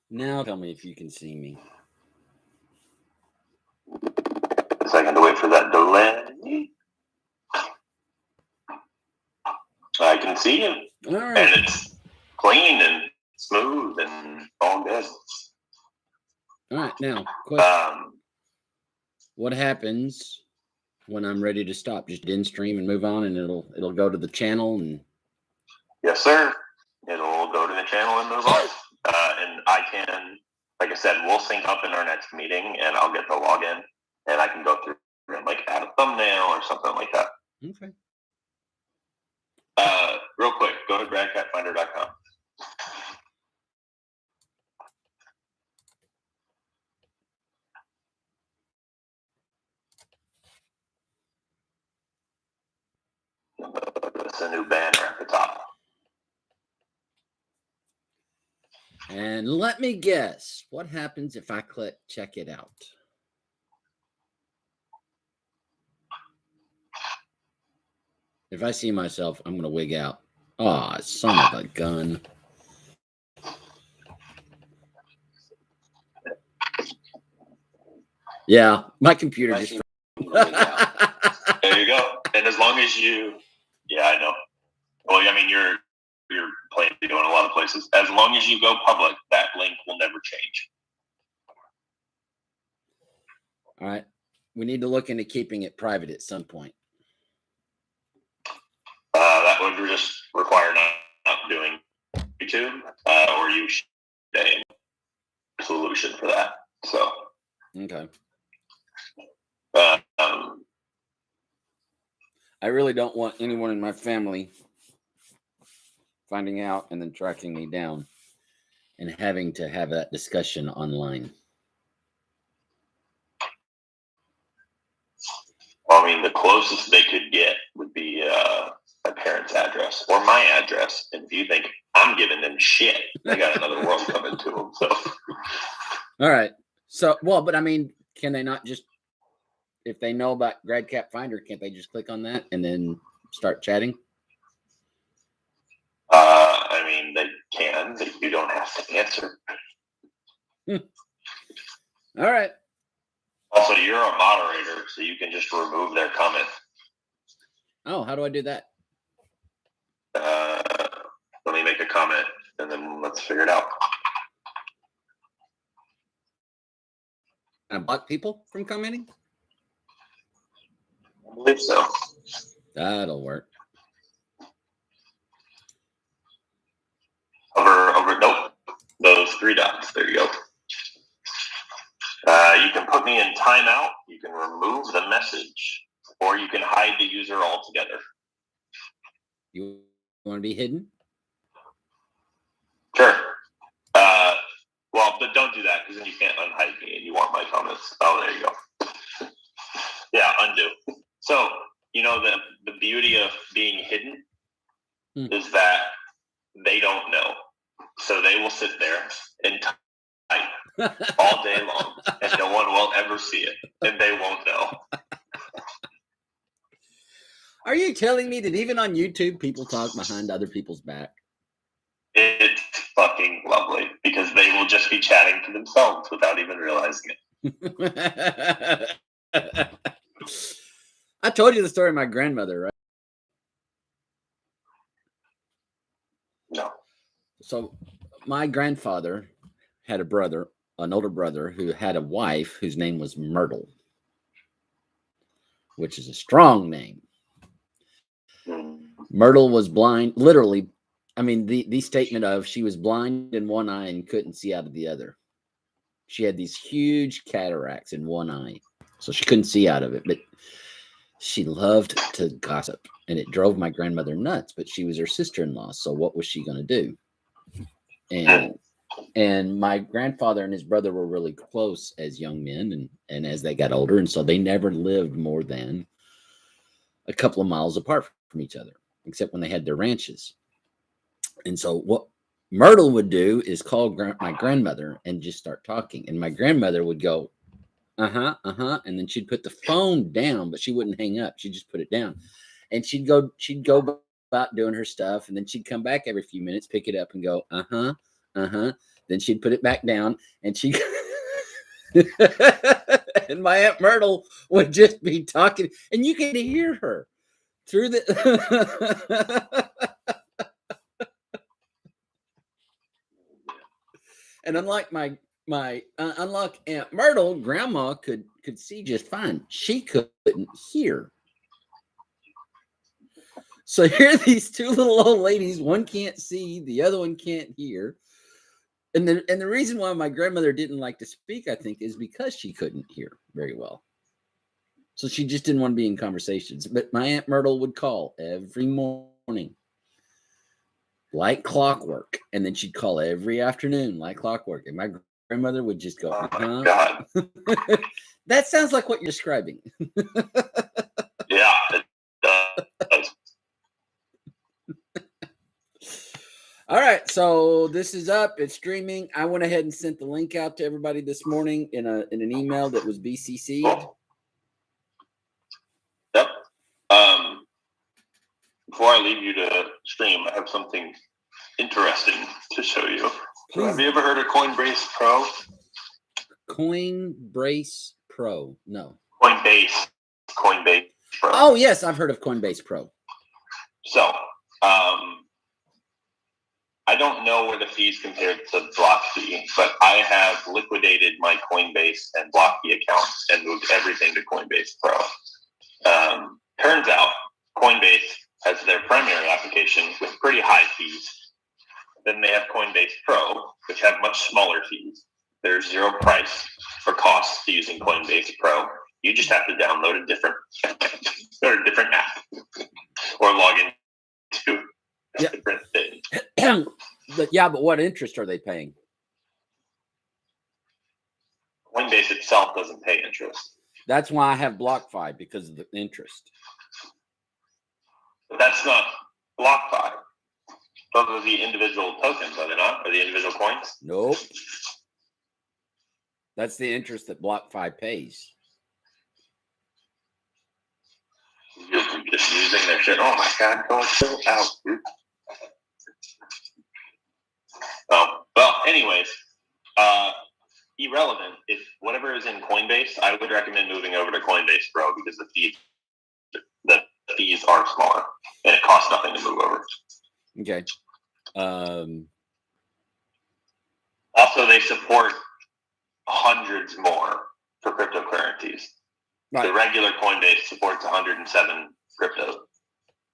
Now tell me if you can see me. A second to wait for that delay. I can see you. All right. And it's clean and smooth and all good. All right. Now, question. Um, What happens when I'm ready to stop? Just end stream and move on, and it'll go to the channel and. yes, sir. It'll go to the channel and move on. And I can, like I said, we'll sync up in our next meeting, and I'll get the login, and I can go through and like add a thumbnail or something like that. Okay. Real quick, go to gradcatfinder.com. It's a new banner at the top. And let me guess, what happens if I click check it out? If I see myself, I'm going to wig out. Oh, son of a gun. Yeah, my computer just. There you go. And as long as you, yeah, I know. Well, I mean, you're planning to go in a lot of places. As long as you go public, that link will never change. All right. We need to look into keeping it private at some point. That would just require not doing YouTube, or you should a solution for that. So, okay. Um, I really don't want anyone in my family finding out and then tracking me down and having to have that discussion online. Well, I mean, the closest they could get would be my parents' address or my address. And if you think I'm giving them shit, they got another world coming to them. So, all right. So, well, but I mean, can they not just, if they know about GradCat Finder, can't they just click on that and then start chatting? I mean, they can. You don't have to answer. All right. Also, you're a moderator, so you can just remove their comment. Oh, how do I do that? Let me make a comment, and then let's figure it out. Can I block people from commenting? I believe so. That'll work. Over, nope. Those three dots. There you go. You can put me in timeout. You can remove the message, or you can hide the user altogether. You want to be hidden? Sure. Well, but don't do that because then you can't unhide me and you want my comments. Oh, there you go. Yeah, undo. So, you know, the beauty of being hidden is that they don't know. So they will sit there and type all day long, and no one will ever see it, and they won't know. Are you telling me that even on YouTube, people talk behind other people's back? It's fucking lovely because they will just be chatting to themselves without even realizing it. I told you the story of my grandmother, right? No. So my grandfather had a brother, an older brother, who had a wife whose name was Myrtle, which is a strong name. Myrtle was blind, literally. I mean, the statement of she was blind in one eye and couldn't see out of the other. She had these huge cataracts in one eye, so she couldn't see out of it. But she loved to gossip, and it drove my grandmother nuts. But she was her sister-in-law, so what was she going to do? And my grandfather and his brother were really close as young men, and as they got older, and so they never lived more than a couple of miles apart from each other, except when they had their ranches. And so what Myrtle would do is call my grandmother and just start talking. And my grandmother would go, uh-huh. And then she'd put the phone down, but she wouldn't hang up. She'd just put it down. And she'd go about doing her stuff. And then she'd come back every few minutes, pick it up and go, uh-huh. Then she'd put it back down, and she and my Aunt Myrtle would just be talking, and you could hear her through the. And unlike unlike Aunt Myrtle, Grandma could see just fine. She couldn't hear. So here are these two little old ladies. One can't see, the other one can't hear. And the reason why my grandmother didn't like to speak, I think, is because she couldn't hear very well. So she just didn't want to be in conversations. But my Aunt Myrtle would call every morning, like clockwork. And then she'd call every afternoon, like clockwork. And my grandmother would just go, oh my God. That sounds like what you're describing. Yeah, it does. All right, so this is up. It's streaming. I went ahead and sent the link out to everybody this morning in an email that was BCC'd. Cool. Yep. Before I leave you to stream, I have something interesting to show you. Please. Have you ever heard of Coinbase Pro? Coinbase Pro? No. Coinbase Pro. Oh yes, I've heard of Coinbase Pro. So, I don't know where the fees compared to BlockFi, but I have liquidated my Coinbase and BlockFi accounts and moved everything to Coinbase Pro. Turns out Coinbase has their primary application with pretty high fees. Then they have Coinbase Pro, which have much smaller fees. There's zero price or cost to using Coinbase Pro. You just have to download a different app or log in to a different thing. But what interest are they paying? Coinbase itself doesn't pay interest. That's why I have BlockFi, because of the interest. But that's not BlockFi. Those are the individual tokens, are they not? Or the individual coins? Nope. That's the interest that BlockFi pays. You're just using their shit. Oh my God, go chill out, dude. Oh, well, anyways, irrelevant. If whatever is in Coinbase, I would recommend moving over to Coinbase Pro because the fees are smaller and it costs nothing to move over. Okay. Also, they support hundreds more for cryptocurrencies. Right. The regular Coinbase supports 107 crypto.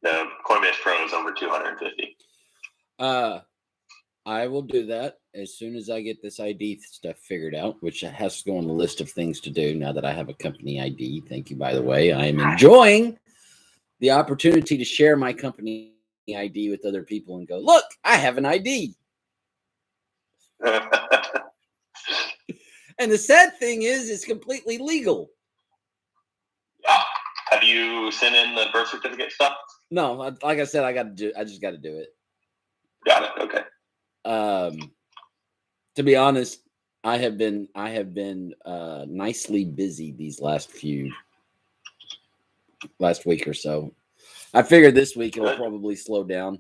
The Coinbase Pro is over 250. I will do that as soon as I get this ID stuff figured out, which has to go on the list of things to do now that I have a company ID. Thank you, by the way. I am enjoying the opportunity to share my company ID with other people and go, look, I have an ID. And the sad thing is, it's completely legal. Yeah. Have you sent in the birth certificate stuff? No, like I said, I just got to do it. Got it. Okay. To be honest, I have been nicely busy these last week or so. I figured this week it'll probably slow down.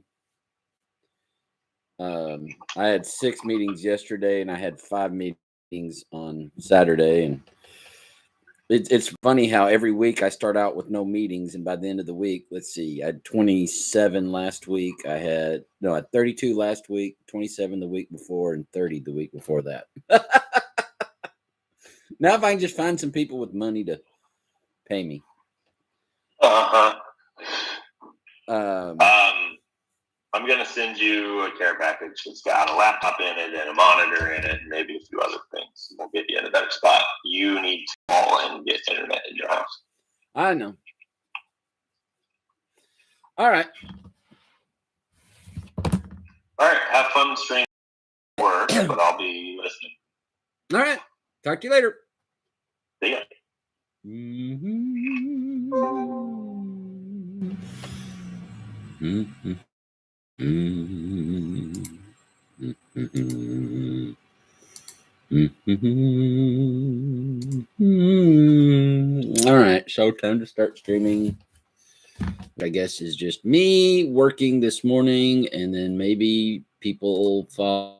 I had 6 meetings yesterday and I had 5 meetings on Saturday, and it's funny how every week I start out with no meetings, and by the end of the week, let's see, I had 27 last week. I had 32 last week, 27 the week before, and 30 the week before that. Now if I can just find some people with money to pay me. I'm going to send you a care package. It's got a laptop in it and a monitor in it and maybe a few other things. We'll get you in a better spot. You need to call and get internet in your house. I know. All right. Have fun streaming work, but I'll be listening. All right. Talk to you later. See ya. All right, so time to start streaming. I guess is just me working this morning, and then maybe people follow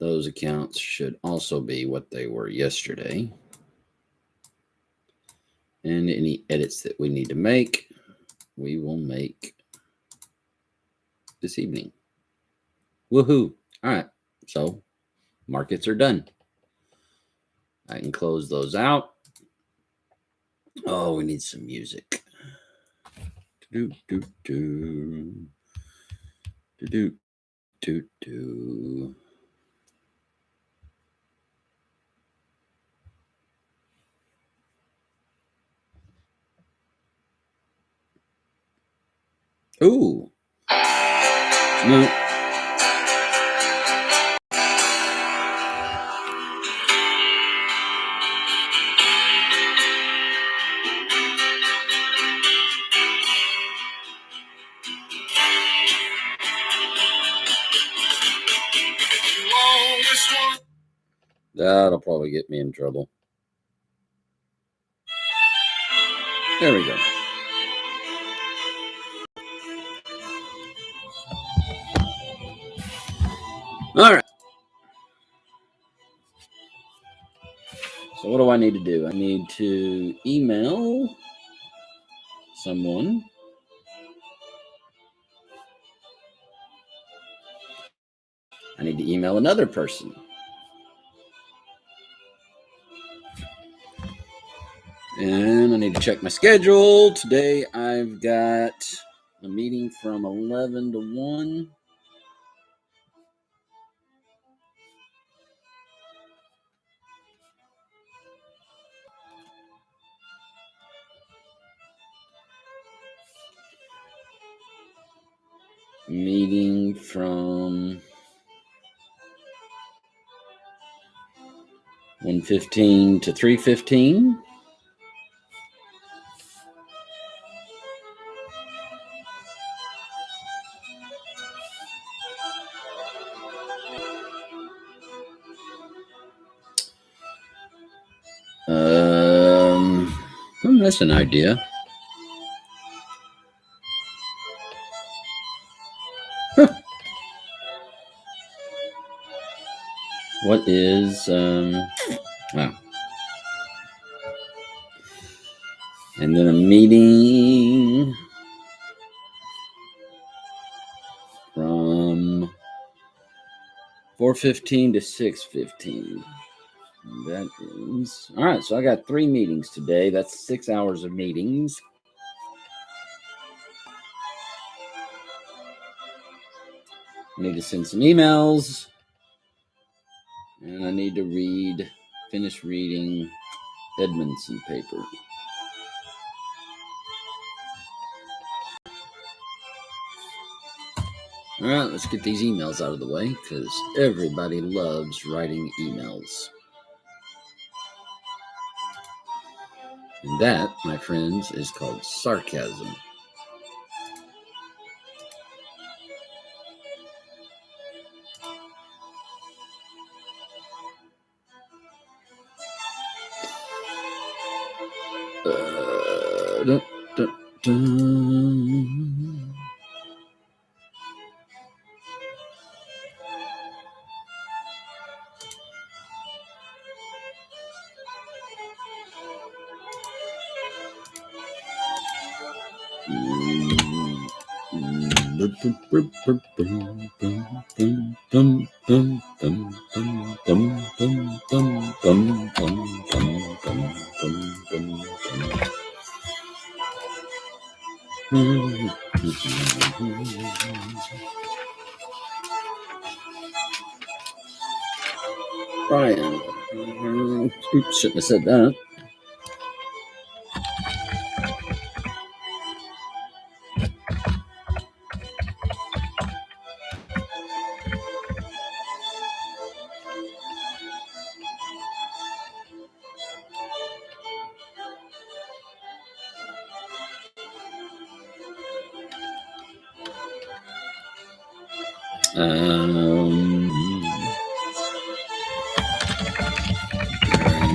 those accounts should also be what they were yesterday. And any edits that we need to make, we will make this evening. Woohoo. All right. So markets are done. I can close those out. Oh, we need some music. Do, do, do. Do, do, do, do. Ooh. No. That'll probably get me in trouble. There we go. All right. So what do I need to do? I need to email someone. I need to email another person. And I need to check my schedule. Today I've got a meeting from 11 to 1. Meeting from 1:15 to 3:15. That's an idea. Huh. What is wow. And then a meeting from 4:15 to 6:15. That is all right. So I got 3 meetings today. That's 6 hours of meetings. I need to send some emails, and I need to finish reading Edmondson paper. All right, let's get these emails out of the way because everybody loves writing emails. And that, my friends, is called sarcasm. Dun, dun, dun. Brian. Oops, shouldn't have said that.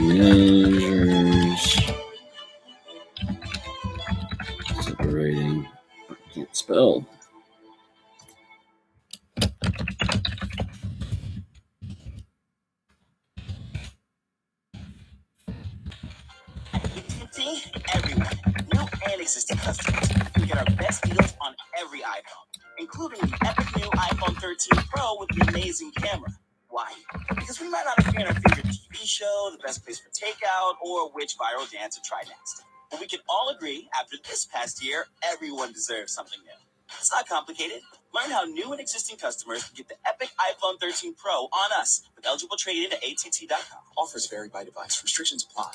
Measures separating. I can't spell. me, everyone, new and existing customers, can get our best deals on every iPhone, including the epic new iPhone 13 Pro with the amazing camera. Why? Because we might not agree on our favorite TV show, the best place for takeout, or which viral dance to try next. But we can all agree, after this past year, everyone deserves something new. It's not complicated. Learn how new and existing customers can get the epic iPhone 13 Pro on us with eligible trade-in at att.com. Offers vary by device. Restrictions apply.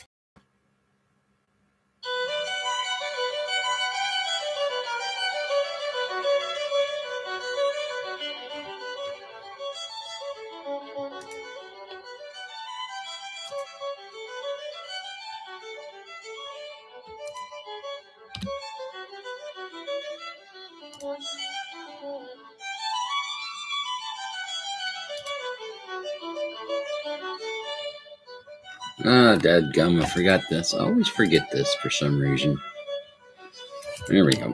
Dadgum, I forgot this. I always forget this for some reason. There we go.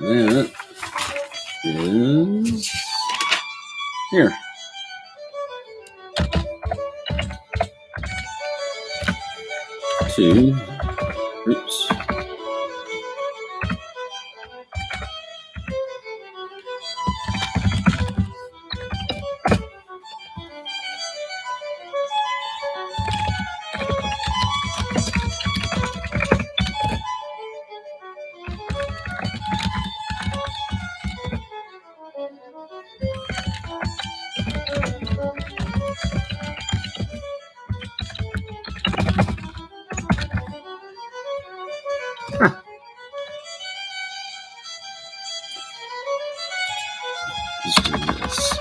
That is here. Two. Oops. Let's do this.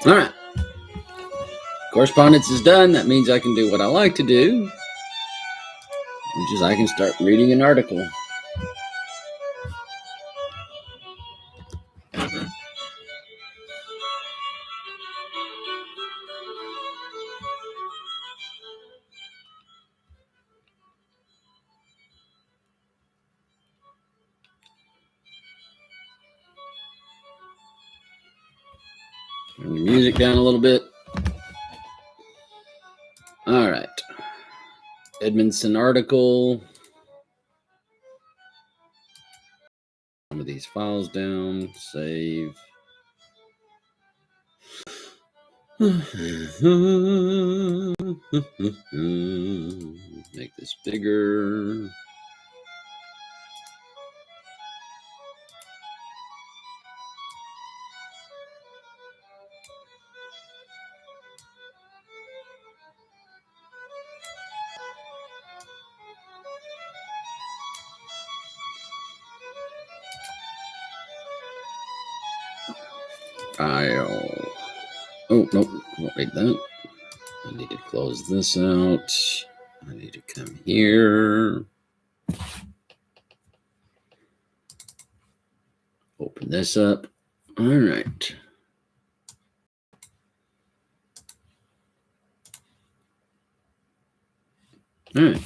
All right. Correspondence is done. That means I can do what I like to do, which is I can start reading an article. Turn the music down a little bit. All right. Edmondson article. Some of these files down. Save. Make this bigger. File. Oh, nope. Won't read that. I need to close this out. I need to come here. Open this up. All right. All right.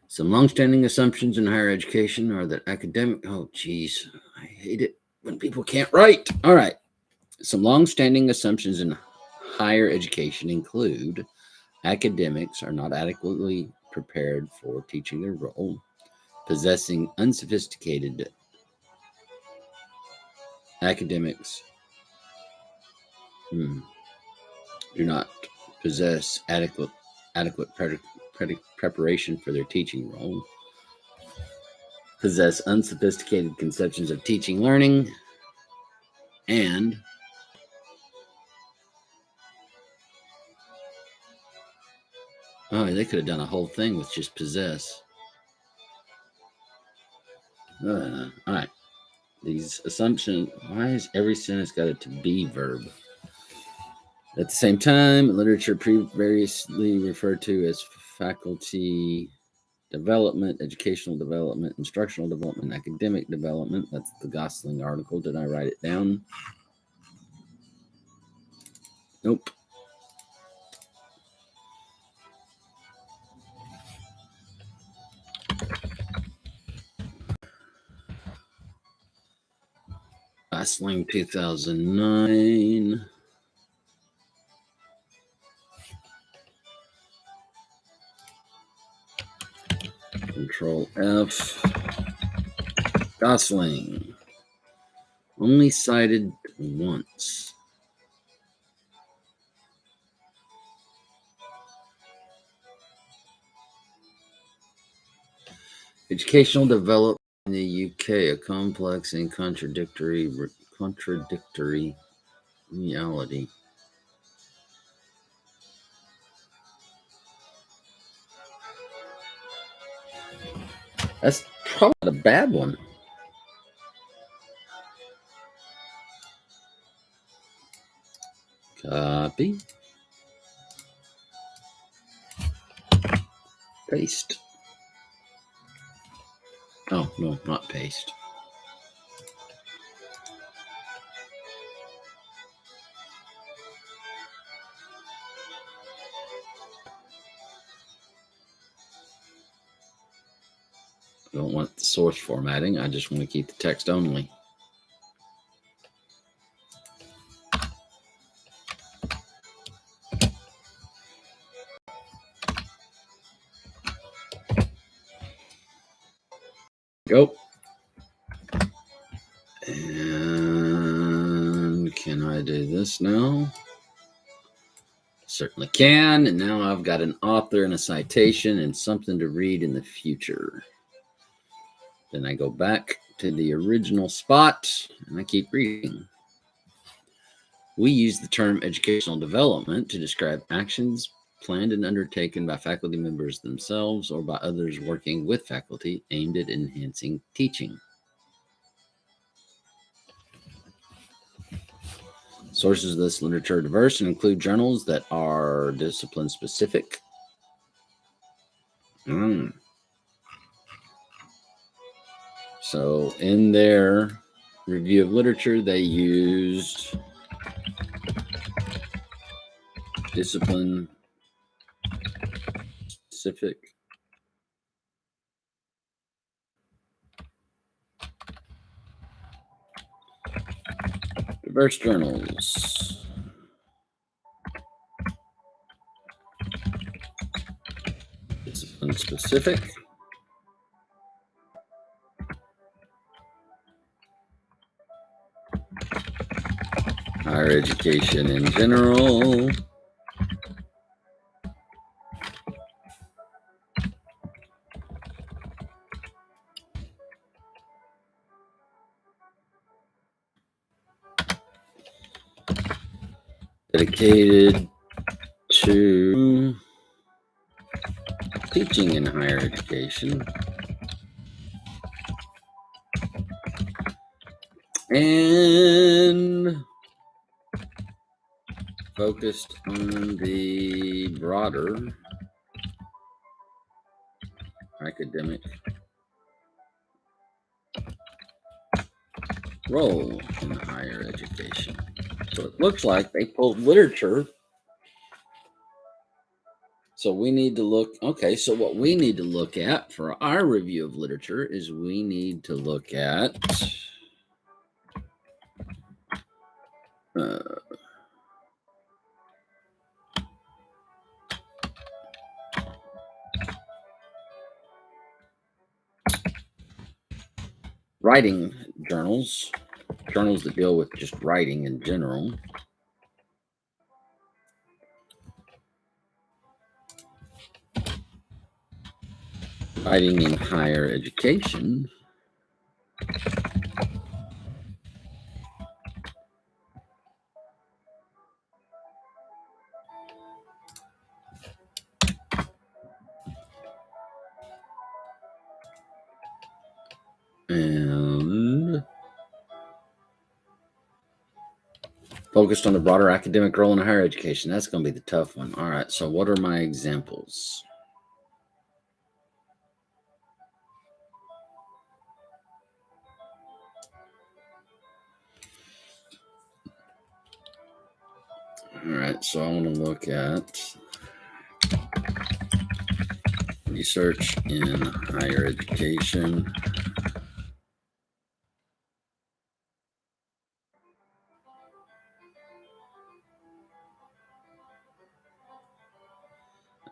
Some longstanding assumptions in higher education are that academic. Oh, geez. I hate it when people can't write. All right. Some longstanding assumptions in higher education include academics are not adequately prepared for teaching their role, possessing unsophisticated academics do not possess adequate preparation for their teaching role, possess unsophisticated conceptions of teaching learning, and they could have done a whole thing with just possess. All right. These assumptions, why is every sentence got a to be verb? At the same time, literature variously referred to as faculty development, educational development, instructional development, academic development. That's the Gosling article. Did I write it down? Nope. Gosling 2009. Control F. Gosling. Only cited once. Educational development in the UK, a complex and contradictory reality. That's probably not a bad one. Copy. Paste. Oh, no, not paste. I don't want the source formatting. I just want to keep the text only. Go. And can I do this now? Certainly can. And now I've got an author and a citation and something to read in the future. Then I go back to the original spot and I keep reading. We use the term educational development to describe actions planned and undertaken by faculty members themselves or by others working with faculty aimed at enhancing teaching. Sources of this literature are diverse and include journals that are discipline specific. So in their review of literature, they used discipline specific. Diverse journals. Discipline specific. Higher education in general. Dedicated to teaching in higher education. And focused on the broader academic role in higher education. So it looks like they pulled literature. So we need to look, okay, so what we need to look at for our review of literature is we need to look at writing journals, journals that deal with just writing in general. Writing in higher education. And focused on the broader academic role in higher education. That's going to be the tough one. All right, so what are my examples? All right, so I want to look at research in higher education.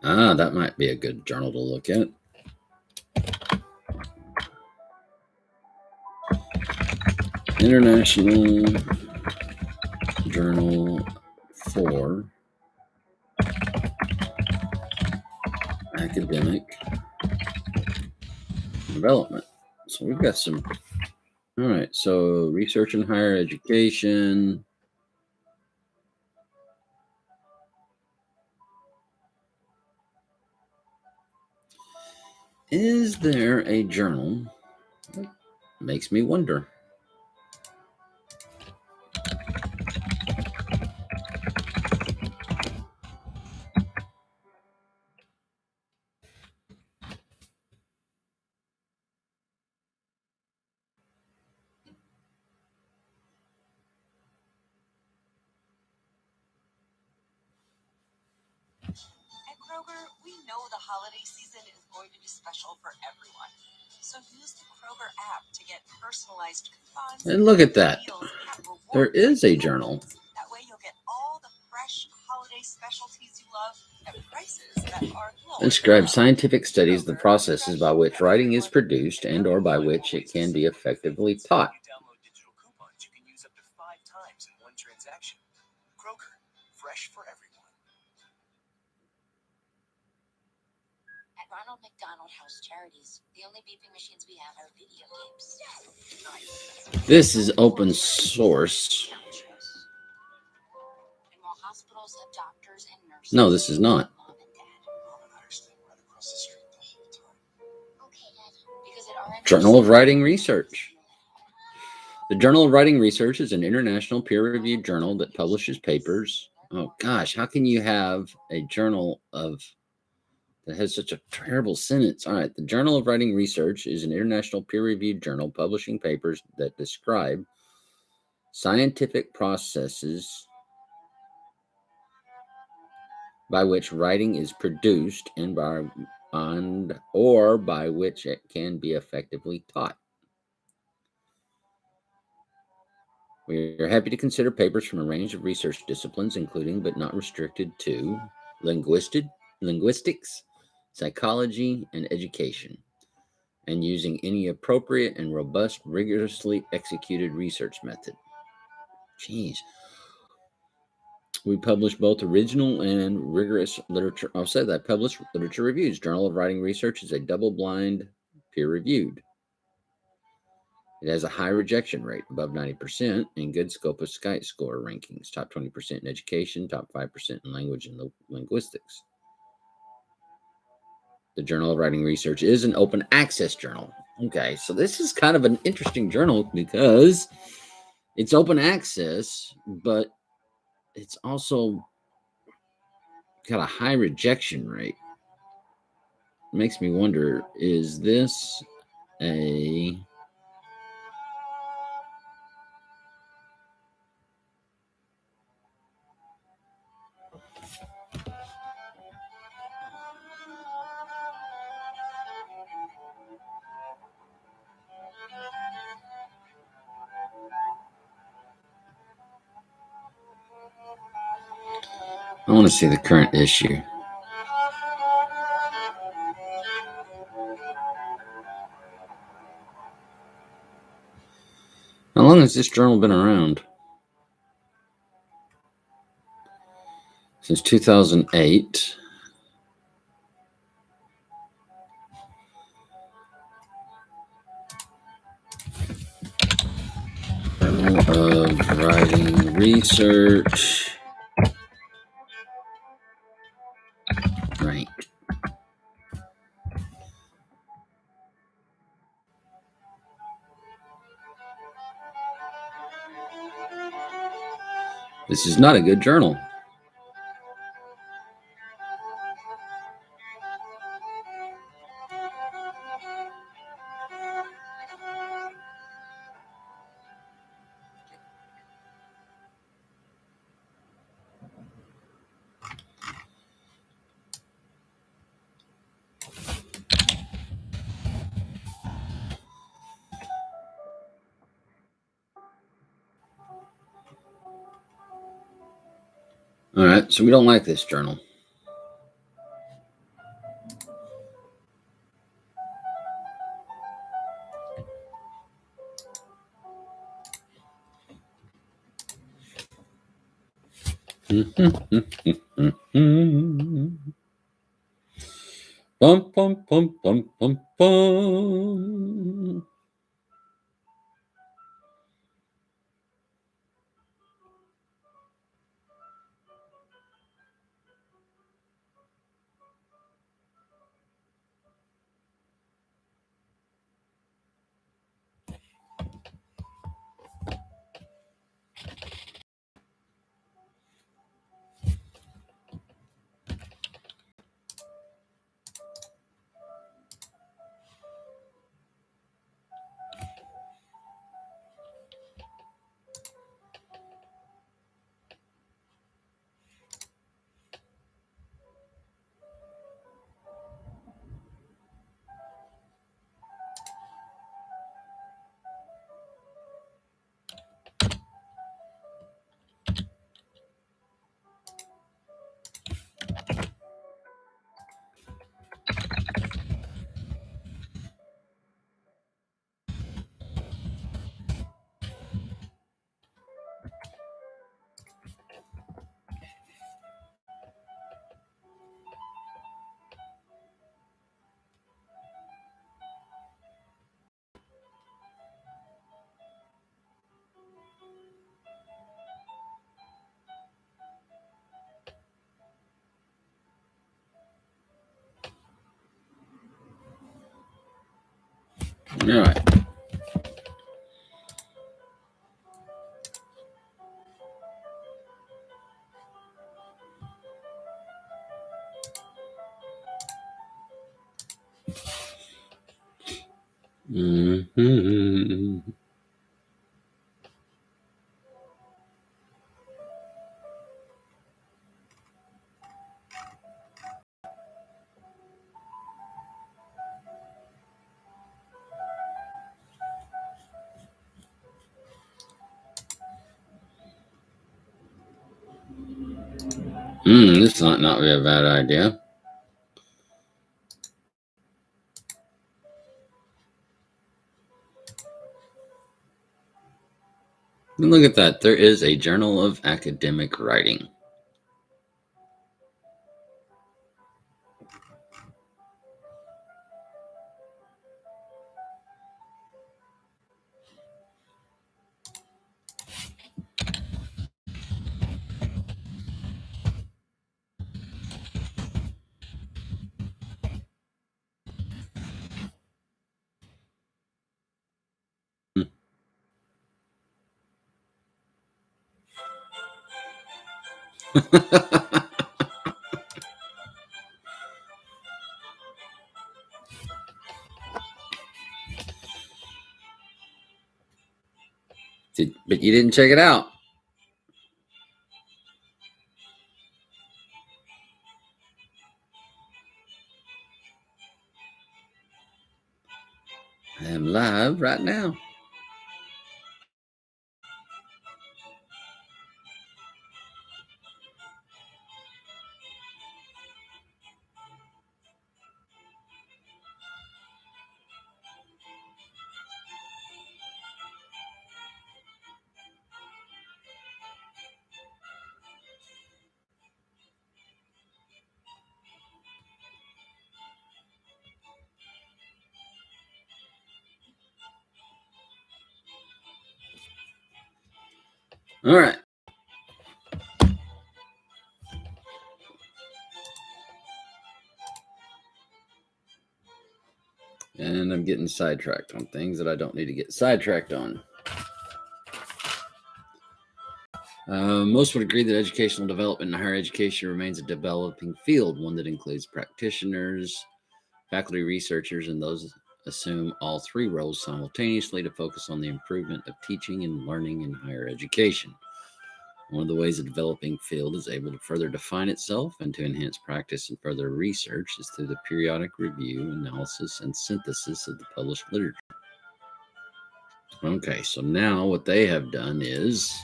That might be a good journal to look at. International Journal for Academic Development. So we've got some. All right. So research in higher education. Is there a journal? Makes me wonder. At Kroger, we know the holiday season is going to be special for everyone. So use the Kroger app to get personalized coupons. And look at that. deals, and rewards There is like a journal. That way you'll get all the fresh holiday specialties you love at prices that are lower. Describe scientific studies, the processes by which writing is produced and or by which it can be effectively taught. You download digital coupons you can use up to 5 times in one transaction. Kroger, fresh for everyone. At Ronald McDonald House Charities, the only beeping machines we have are video games. This is open source. And while hospitals have doctors and nurses. No, this is not. Mom and Dad. Mom and I are staying right across the street the whole time. Okay, Dad. Because at RMC Journal of Writing Research. The Journal of Writing Research is an international peer-reviewed journal that publishes papers. Oh gosh, how can you have a journal that has such a terrible sentence? All right, the Journal of Writing Research is an international peer-reviewed journal publishing papers that describe scientific processes by which writing is produced and by which it can be effectively taught. We are happy to consider papers from a range of research disciplines, including but not restricted to linguistics, psychology, and education, and using any appropriate and robust, rigorously executed research method. Jeez. We publish both original and rigorous literature. I'll say that. Published literature reviews. Journal of Writing Research is a double-blind, peer-reviewed. It has a high rejection rate, above 90%, and good Scopus Skite score rankings. Top 20% in education, top 5% in language and linguistics. The Journal of Writing Research is an open access journal. Okay, so this is kind of an interesting journal because it's open access, but it's also got a high rejection rate. It makes me wonder, is this a... I want to see the current issue. How long has this journal been around? Since 2008. Journal of Writing Research. Right. This is not a good journal. All right, so we don't like this journal. Bum, bum, bum, bum, bum, bum. All right. This might not be a bad idea. Look at that. There is a Journal of Academic Writing. But you didn't check it out. I am live right now. All right. And I'm getting sidetracked on things that I don't need to get sidetracked on. Most would agree that educational development in higher education remains a developing field, one that includes practitioners, faculty, researchers, and those assume all three roles simultaneously to focus on the improvement of teaching and learning in higher education. One of the ways a developing field is able to further define itself and to enhance practice and further research is through the periodic review, analysis, and synthesis of the published literature. Okay, so now what they have done is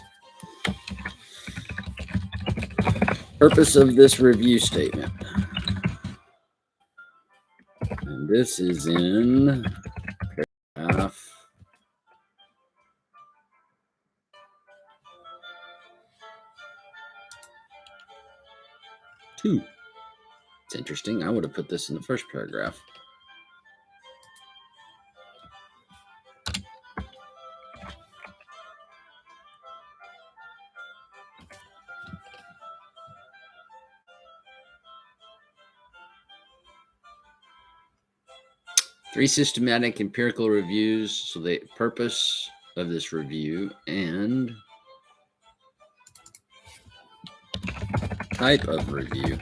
purpose of this review statement. And this is in paragraph 2. It's interesting. I would have put this in the first paragraph. Three systematic empirical reviews. So the purpose of this review and type of review.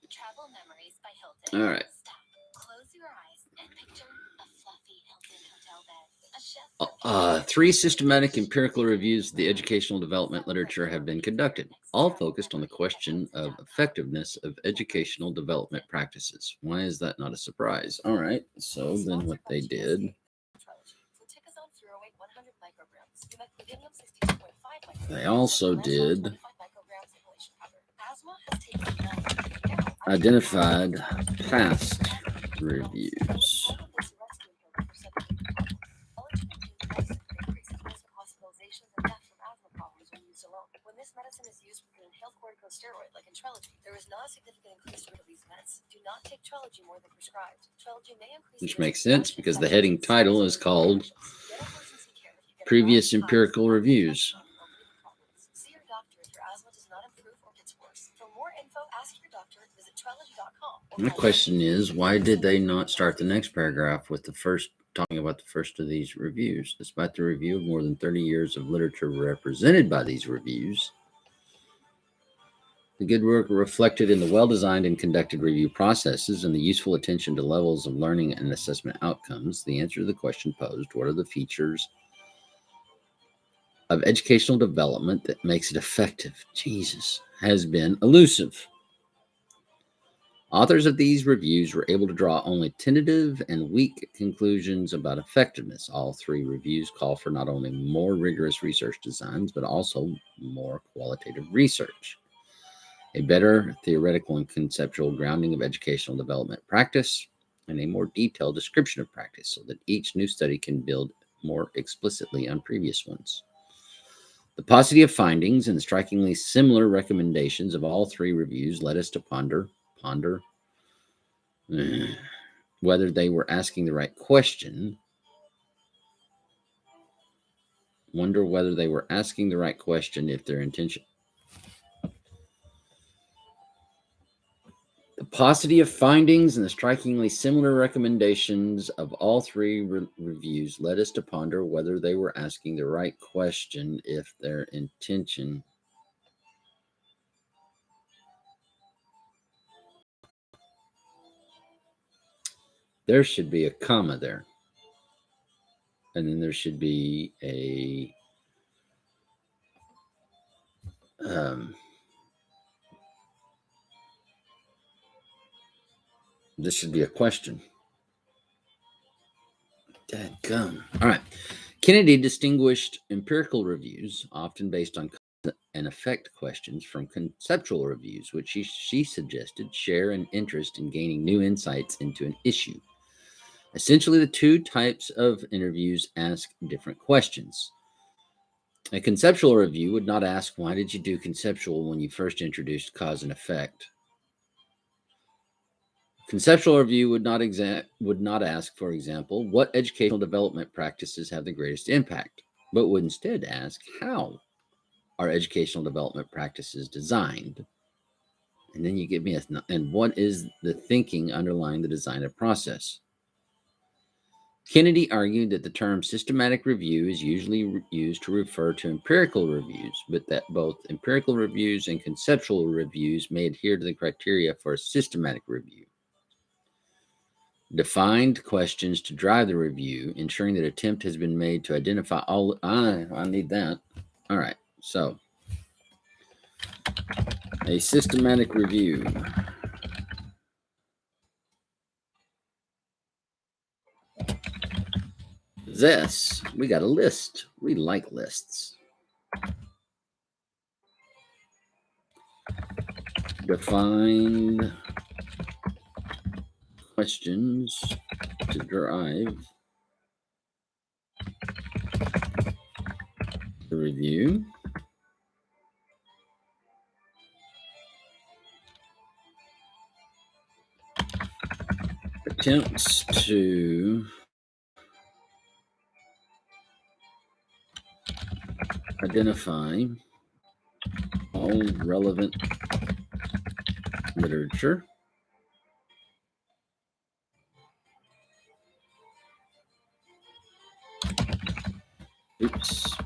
Travel Memories by Hilton. All right. Stop. Close your eyes and picture a fluffy Hilton hotel bed. A chef. Three systematic empirical reviews of the educational development literature have been conducted, all focused on the question of effectiveness of educational development practices. Why is that not a surprise? All right. So then what they did, they also did identified past reviews. When this medicine is used with an inhaled corticosteroid like Trelegy, there is not a significant increased rate of these meds. Do not take Trelegy more than prescribed. Trelegy may increase, Which makes sense because the heading title is called Previous Empirical Reviews. See your doctor if your asthma does not improve or gets worse. For more info, ask your doctor. Visit Trelegy.com. My question is, why did they not start the next paragraph with the first, talking about the first of these reviews? Despite the review of more than 30 years of literature represented by these reviews, the good work reflected in the well-designed and conducted review processes and the useful attention to levels of learning and assessment outcomes, the answer to the question posed, what are the features of educational development that makes it effective, has been elusive. Authors of these reviews were able to draw only tentative and weak conclusions about effectiveness. All three reviews call for not only more rigorous research designs, but also more qualitative research, a better theoretical and conceptual grounding of educational development practice, and a more detailed description of practice so that each new study can build more explicitly on previous ones. The paucity of findings and the strikingly similar recommendations of all three reviews led us to ponder whether they were asking the right question. Wonder whether they were asking the right question if their intention. The paucity of findings and the strikingly similar recommendations of all three reviews led us to ponder whether they were asking the right question if their intention. There should be a comma there. And then there should be a this should be a question. Dadgum. All right. Kennedy distinguished empirical reviews, often based on cause and effect questions, from conceptual reviews, which she suggested share an interest in gaining new insights into an issue. Essentially, the two types of interviews ask different questions. A conceptual review would not ask, why did you do conceptual when you first introduced cause and effect? Conceptual review would not ask, for example, what educational development practices have the greatest impact, but would instead ask, how are educational development practices designed? And then you give me and what is the thinking underlying the design of process? Kennedy argued that the term systematic review is usually used to refer to empirical reviews, but that both empirical reviews and conceptual reviews may adhere to the criteria for a systematic review. Defined questions to drive the review, ensuring that attempt has been made to identify all. I need that. All right. So A systematic review. Possess. We got a list. We like lists. Define questions to drive the review. Attempts to identify all relevant literature. Oops.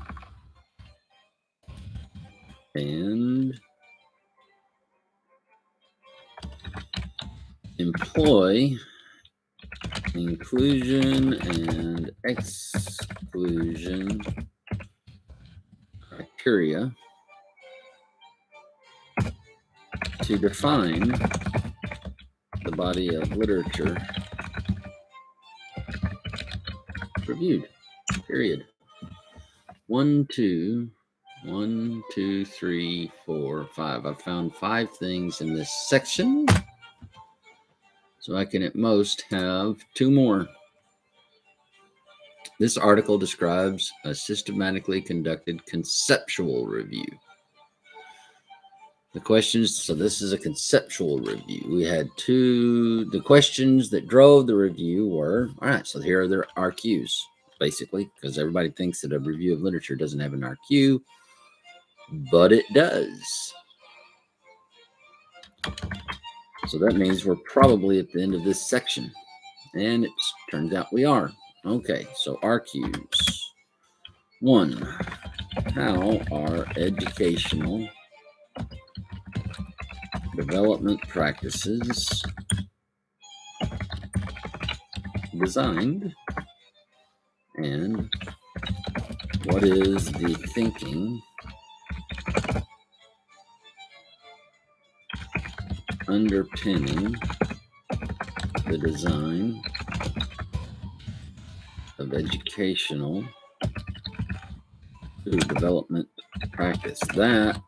And employ inclusion and exclusion criteria to define the body of literature reviewed. Period. 1, 2, 3, 4, 5. I found 5 things in this section, so I can at most have 2 more. This article describes a systematically conducted conceptual review. The questions, so this is a conceptual review. We had the questions that drove the review were, all right, so here are their RQs, basically, because everybody thinks that a review of literature doesn't have an RQ, but it does. So that means we're probably at the end of this section. And it turns out we are. Okay, so RQs. 1. How are educational development practices designed? And what is the thinking underpinning the design of educational development practice? That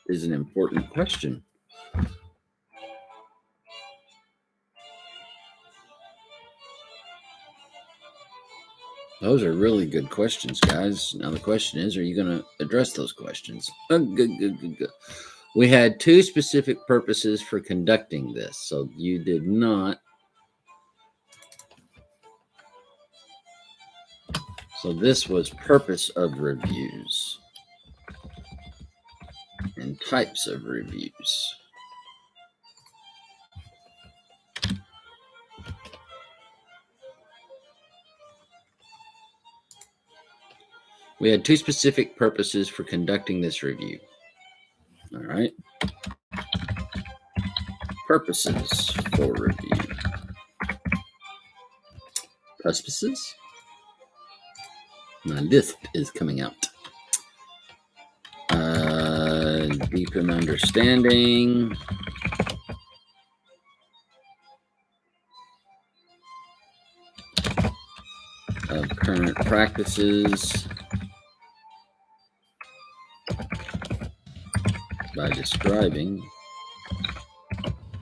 is an important question. Those are really good questions, guys. Now the question is, are you going to address those questions? Good. We had 2 specific purposes for conducting this. So you did not. So this was purpose of reviews and types of reviews. We had 2 specific purposes for conducting this review. All right. Purposes for review. Purposes. My lisp is coming out. Deepen understanding. Of current practices by describing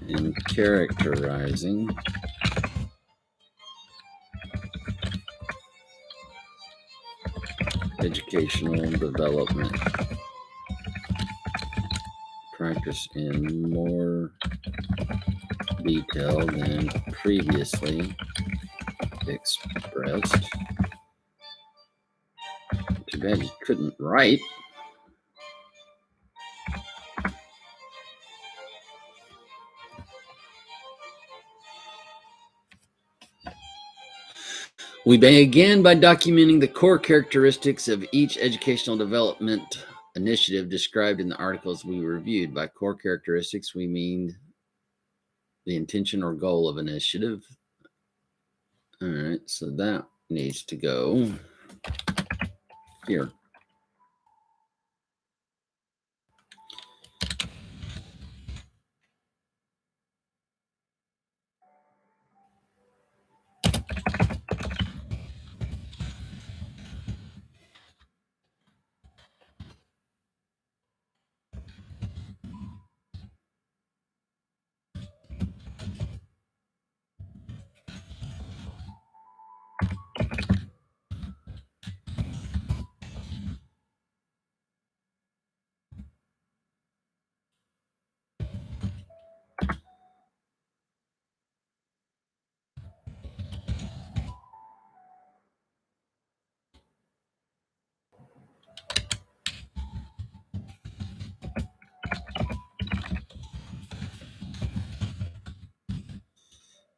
and characterizing educational development practice in more detail than previously expressed. Too bad you couldn't write. We begin by documenting the core characteristics of each educational development initiative described in the articles we reviewed. By core characteristics, we mean the intention or goal of initiative. All right, so that needs to go here.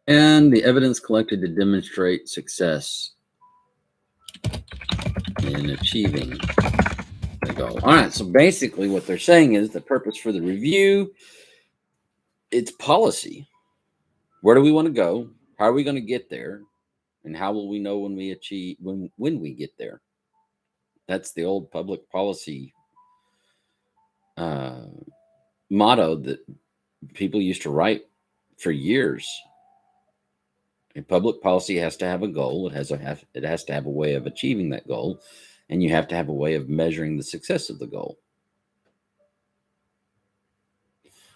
And the evidence collected to demonstrate success in achieving the goal. All right, so basically what they're saying is the purpose for the review, it's policy. Where do we want to go? How are we going to get there? And how will we know when we achieve when we get there? That's the old public policy motto that people used to write for years. A public policy has to have a goal. It has to have a way of achieving that goal, and you have to have a way of measuring the success of the goal.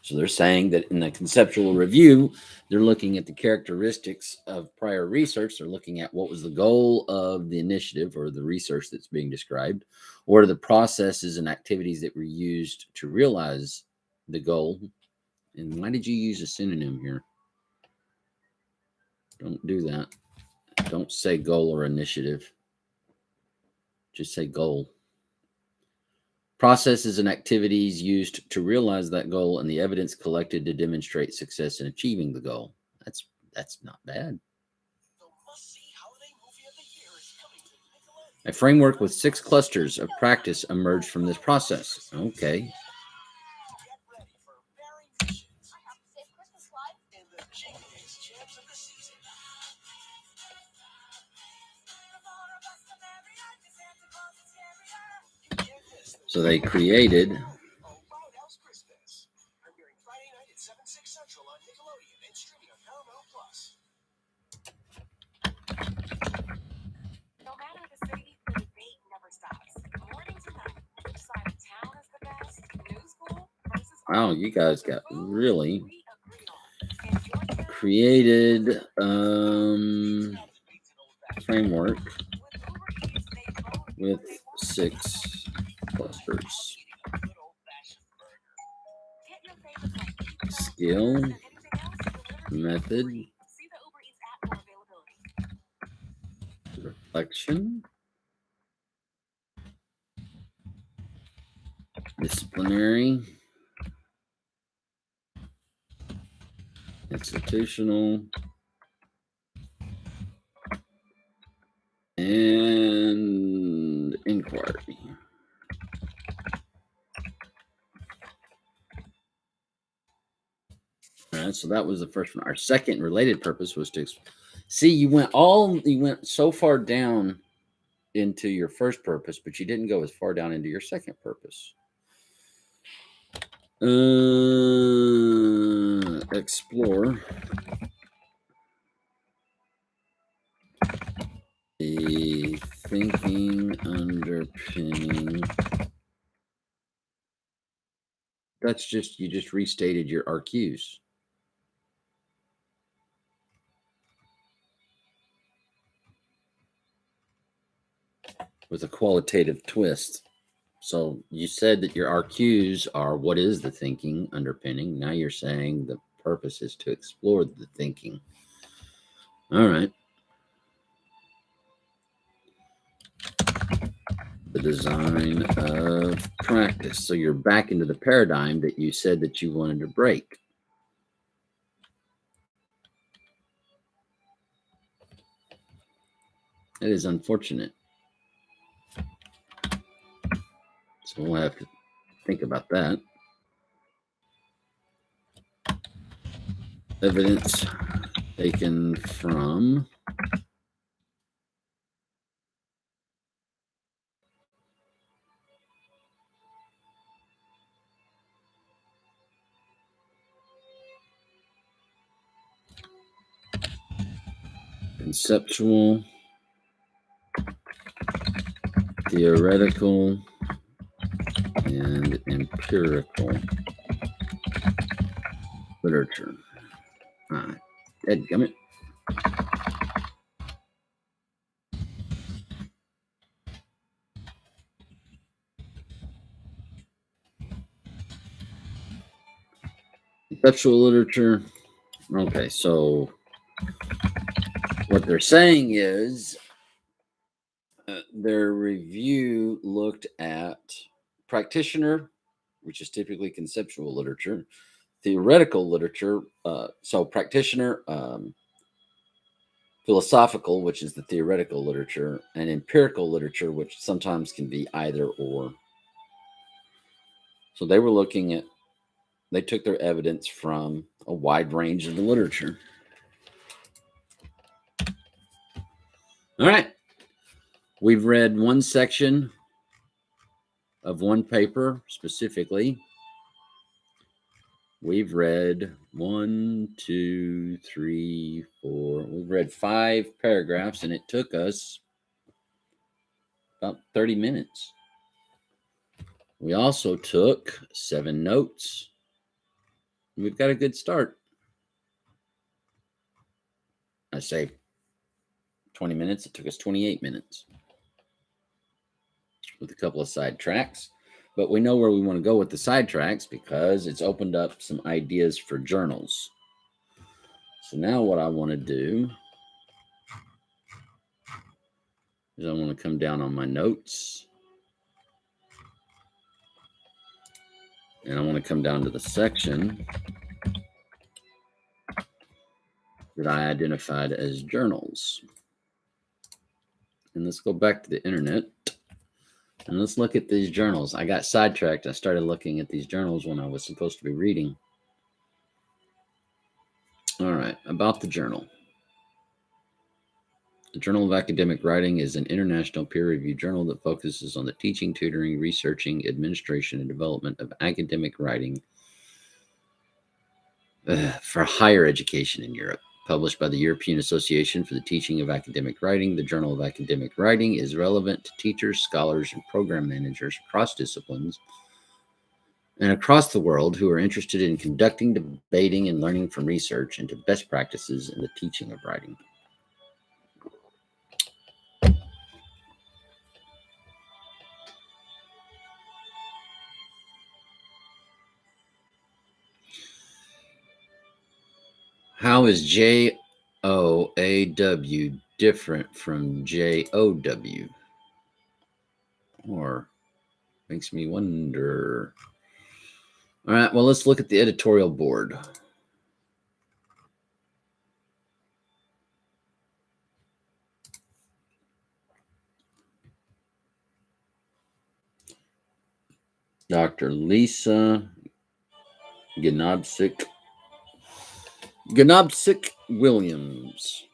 So they're saying that in the conceptual review, they're looking at the characteristics of prior research. They're looking at what was the goal of the initiative or the research that's being described, or the processes and activities that were used to realize the goal. And why did you use a synonym here? Don't do that. Don't say goal or initiative. Just say goal. Processes and activities used to realize that goal and the evidence collected to demonstrate success in achieving the goal. That's not bad. A framework with 6 clusters of practice emerged from this process. Okay. So they created wow, you guys got really created framework with 6 clusters. Skill, method, reflection, disciplinary, institutional, and inquiry. All right, so that was the first one. Our second related purpose was to see you went so far down into your first purpose, but you didn't go as far down into your second purpose. Explore the thinking underpinning. That's you just restated your RQs. With a qualitative twist. So you said that your RQs are what is the thinking underpinning. Now you're saying the purpose is to explore the thinking. All right. The design of practice. So you're back into the paradigm that you said that you wanted to break. It is unfortunate. So we'll have to think about that. Evidence taken from conceptual, theoretical, and empirical literature. All right, dadgummit. Conceptual literature. Okay, so what they're saying is their review looked at practitioner, which is typically conceptual literature, theoretical literature. So practitioner, philosophical, which is the theoretical literature, and empirical literature, which sometimes can be either or. So they were looking at, they took their evidence from a wide range of the literature. All right. We've read one section of one paper specifically. We've read 1, 2, 3, 4. We've read 5 paragraphs, and it took us about 30 minutes. We also took 7 notes. We've got a good start. I say 20 minutes. It took us 28 minutes with a couple of side tracks. But we know where we want to go with the sidetracks because it's opened up some ideas for journals. So now what I want to do is I want to come down on my notes. And I want to come down to the section that I identified as journals. And let's go back to the internet. And let's look at these journals. I got sidetracked. I started looking at these journals when I was supposed to be reading. All right, about the journal. The Journal of Academic Writing is an international peer-reviewed journal that focuses on the teaching, tutoring, researching, administration, and development of academic writing for higher education in Europe. Published by the European Association for the Teaching of Academic Writing, the Journal of Academic Writing is relevant to teachers, scholars, and program managers across disciplines and across the world who are interested in conducting, debating, and learning from research into best practices in the teaching of writing. How is J-O-A-W different from J-O-W? Or makes me wonder. All right, well, let's look at the editorial board. Dr. Lisa Gnobsik Williams.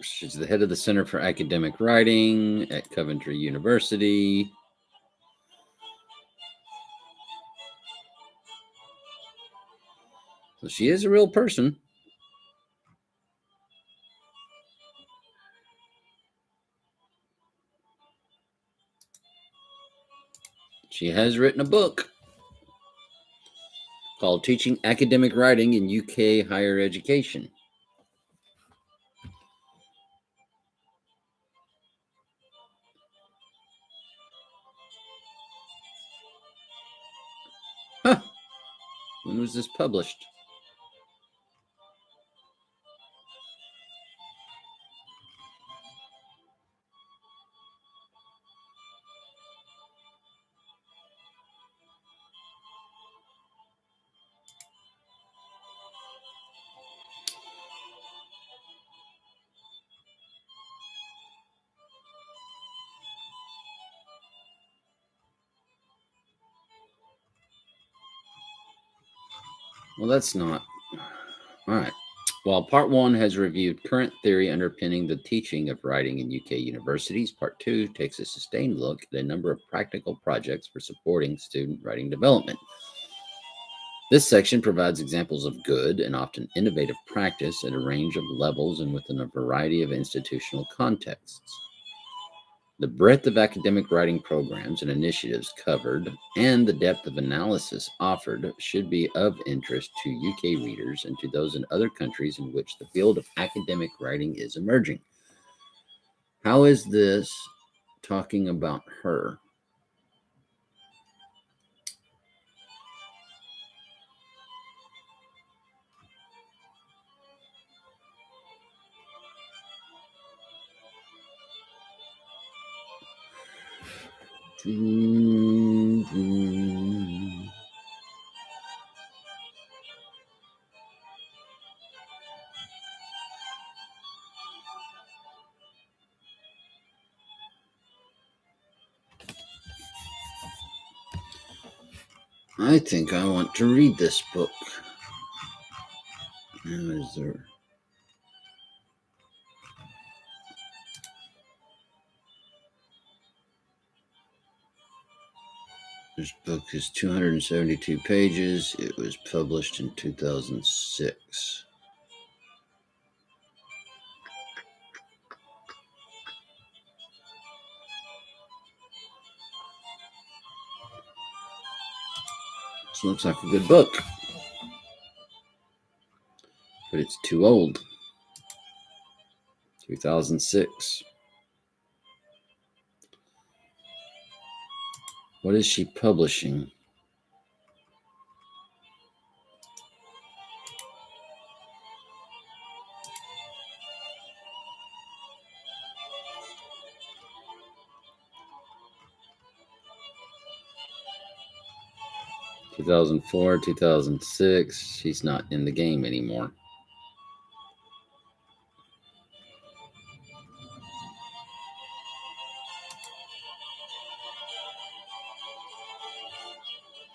She's the head of the Center for Academic Writing at Coventry University. So she is a real person. She has written a book called Teaching Academic Writing in UK Higher Education. Huh. When was this published? Well, that's not. All right. While Part 1 has reviewed current theory underpinning the teaching of writing in UK universities, Part 2 takes a sustained look at a number of practical projects for supporting student writing development. This section provides examples of good and often innovative practice at a range of levels and within a variety of institutional contexts. The breadth of academic writing programs and initiatives covered and the depth of analysis offered should be of interest to UK readers and to those in other countries in which the field of academic writing is emerging. How is this talking about her? I think I want to read this book. Now, is there? This book is 272 pages. It was published in 2006. This looks like a good book, but it's too old. 2006. What is she publishing? Two 2004, 2006. She's not in the game anymore.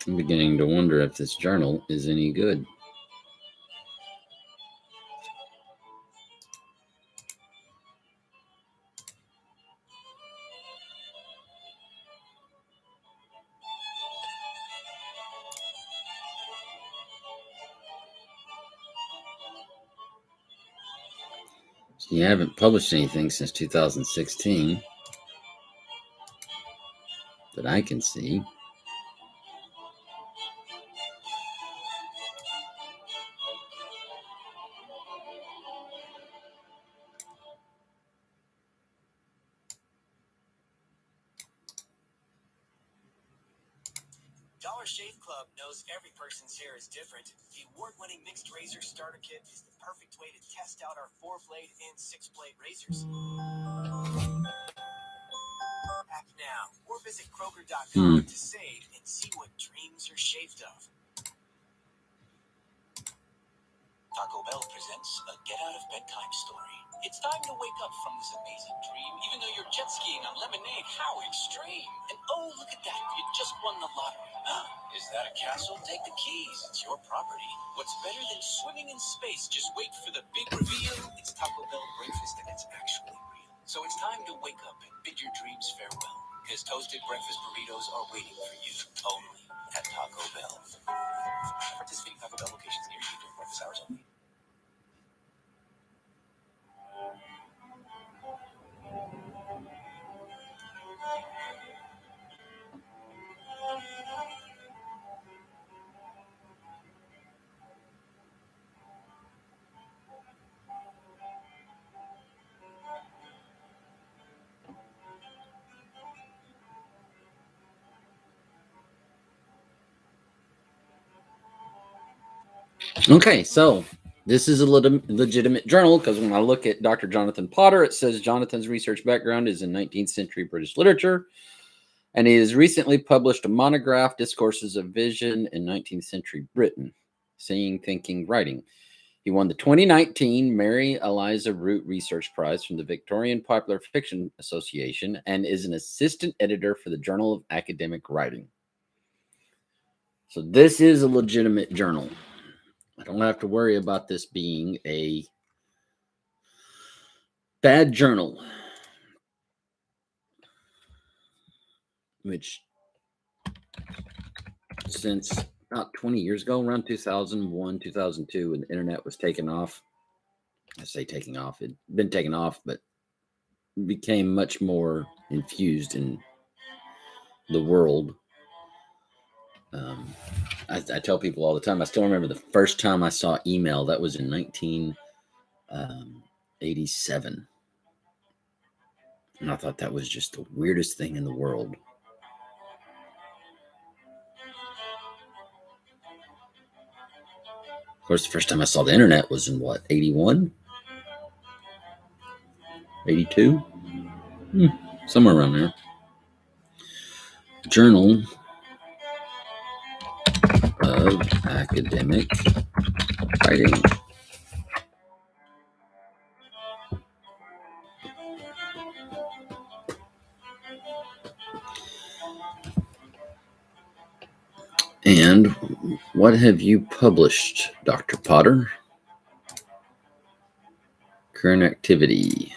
I'm beginning to wonder if this journal is any good. So you haven't published anything since 2016 that I can see. Dollar Shave Club knows every person's hair is different. The award-winning mixed razor starter kit is the perfect way to test out our 4-blade and 6-blade razors. Act now or visit Kroger.com to save and see what dreams are shaved of. Taco Bell presents a get-out-of-bedtime story. It's time to wake up from this amazing dream, even though you're jet skiing on lemonade. How extreme! And oh, look at that, you just won the lottery. Is that a castle? Take the keys, it's your property. What's better than swimming in space? Just wait for the big reveal. It's Taco Bell breakfast and it's actually real. So it's time to wake up and bid your dreams farewell, because toasted breakfast burritos are waiting for you, only at Taco Bell. Participating Taco Bell locations near you during breakfast hours only. Okay, so this is a legitimate journal because when I look at Dr. Jonathan Potter, it says Jonathan's research background is in 19th century British literature, and he has recently published a monograph, Discourses of Vision in 19th Century Britain, Seeing, Thinking, Writing. He won the 2019 Mary Eliza Root Research Prize from the Victorian Popular Fiction Association and is an assistant editor for the Journal of Academic Writing. So this is a legitimate journal. I don't have to worry about this being a bad journal, which since about 20 years ago, around 2001, 2002, when the internet was taking off, I say taking off, it'd been taken off, but became much more infused in the world. I tell people all the time, I still remember the first time I saw email. That was in 1987. And I thought that was just the weirdest thing in the world. Of course, the first time I saw the internet was in what, 81? 82? Somewhere around there. Journal of Academic Writing. And what have you published, Dr. Potter? Current activity.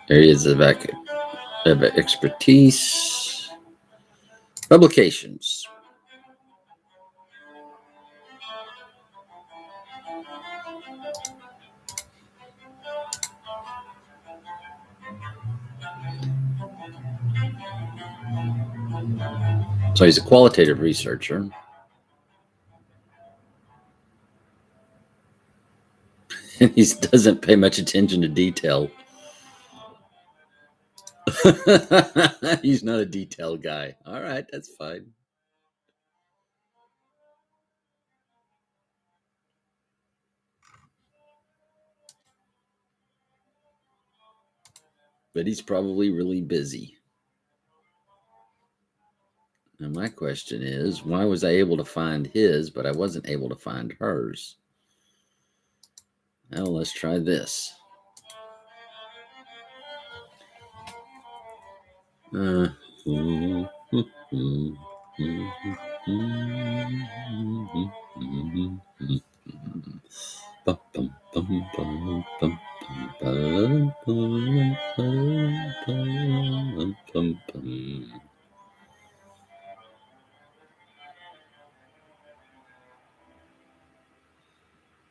Areas of expertise. Publications. So he's a qualitative researcher. And he doesn't pay much attention to detail. He's not a detail guy. All right, that's fine. But he's probably really busy. Now, my question is, why was I able to find his, but I wasn't able to find hers? Now, let's try this.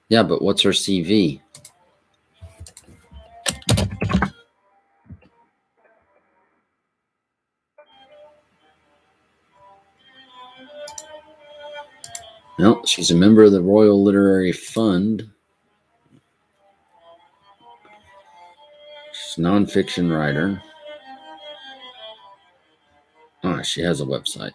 Yeah, but what's her CV? Well, she's a member of the Royal Literary Fund. She's a nonfiction writer. Ah, she has a website.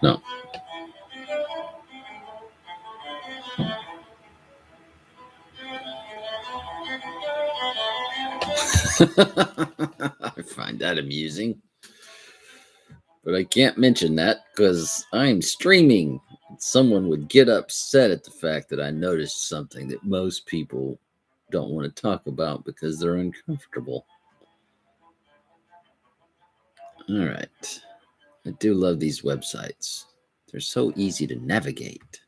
No. I find that amusing. But I can't mention that because I'm streaming. Someone would get upset at the fact that I noticed something that most people don't want to talk about because they're uncomfortable. All right. I do love these websites. They're so easy to navigate.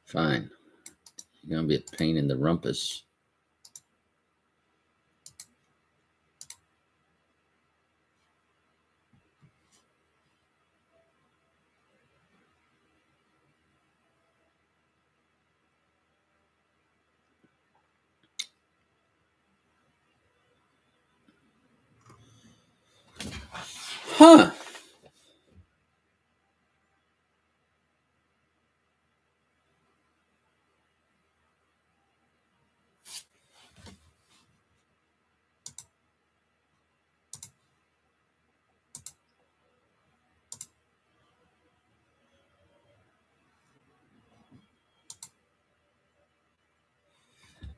Fine. You're going to be a pain in the rumpus. Huh.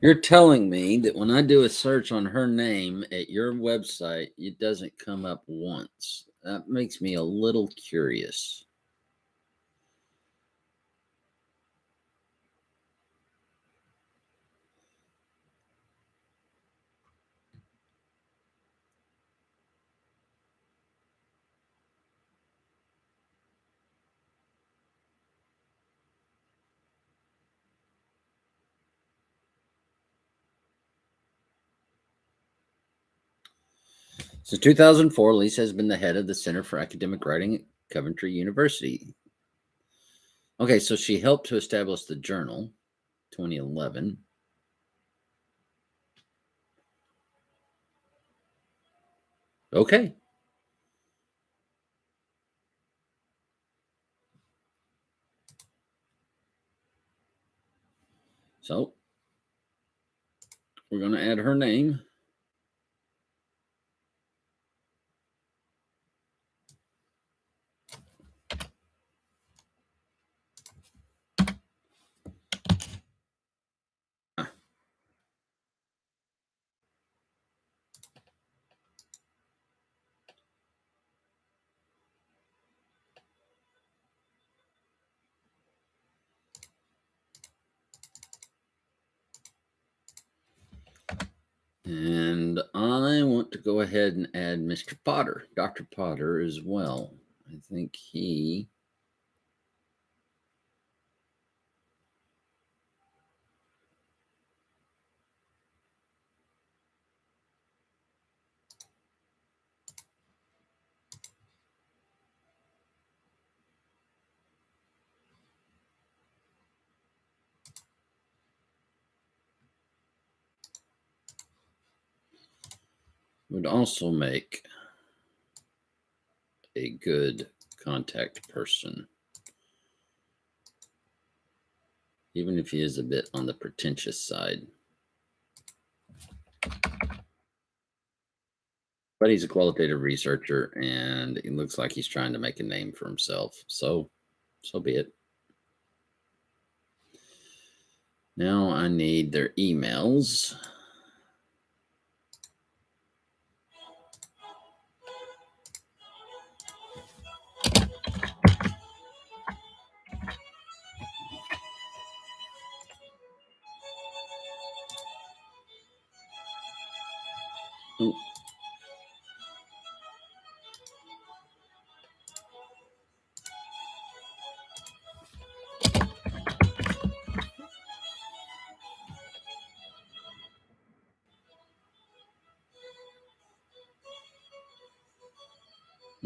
You're telling me that when I do a search on her name at your website, it doesn't come up once. That makes me a little curious. Since 2004, Lisa has been the head of the Center for Academic Writing at Coventry University. Okay, so she helped to establish the journal. 2011. Okay. So we're going to add her name. And I want to go ahead and add Mr. Potter, Dr. Potter as well. I think he would also make a good contact person, even if he is a bit on the pretentious side. But he's a qualitative researcher, and it looks like he's trying to make a name for himself. So be it. Now I need their emails. Oh.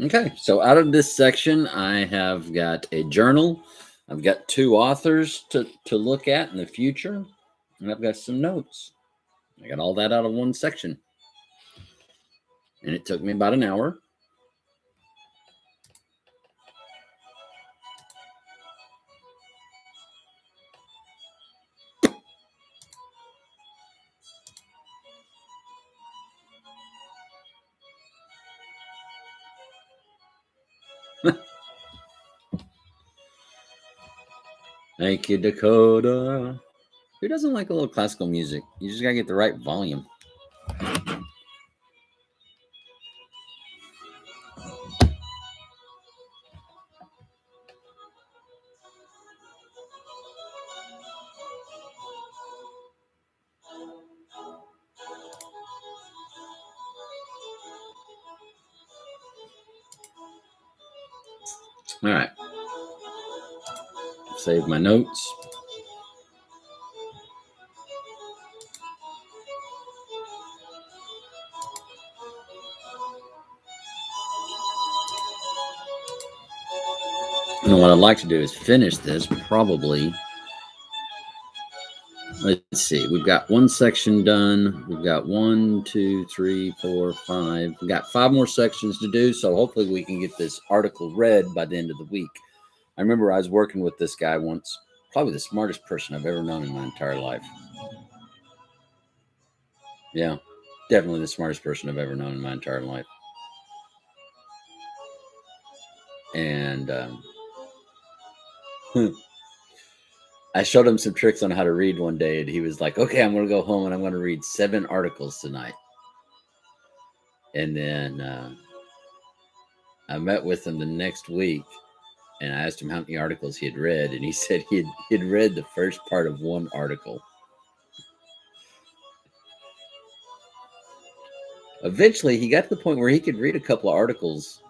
Okay, so out of this section, I have got a journal. I've got 2 authors to look at in the future, and I've got some notes. I got all that out of one section. And it took me about an hour. Thank you, Dakota. Who doesn't like a little classical music? You just gotta get the right volume. All right. Save my notes. And what I'd like to do is finish this probably. Let's see. We've got one section done. We've got 1, 2, 3, 4, 5. We've got 5 more sections to do. So hopefully we can get this article read by the end of the week. I remember I was working with this guy once, probably the smartest person I've ever known in my entire life. Yeah, definitely the smartest person I've ever known in my entire life. And I showed him some tricks on how to read one day, and he was like, okay, I'm going to go home and I'm going to read 7 articles tonight. And then I met with him the next week, and I asked him how many articles he had read, and he said he'd read the first part of 1 article. Eventually, he got to the point where he could read a couple of articles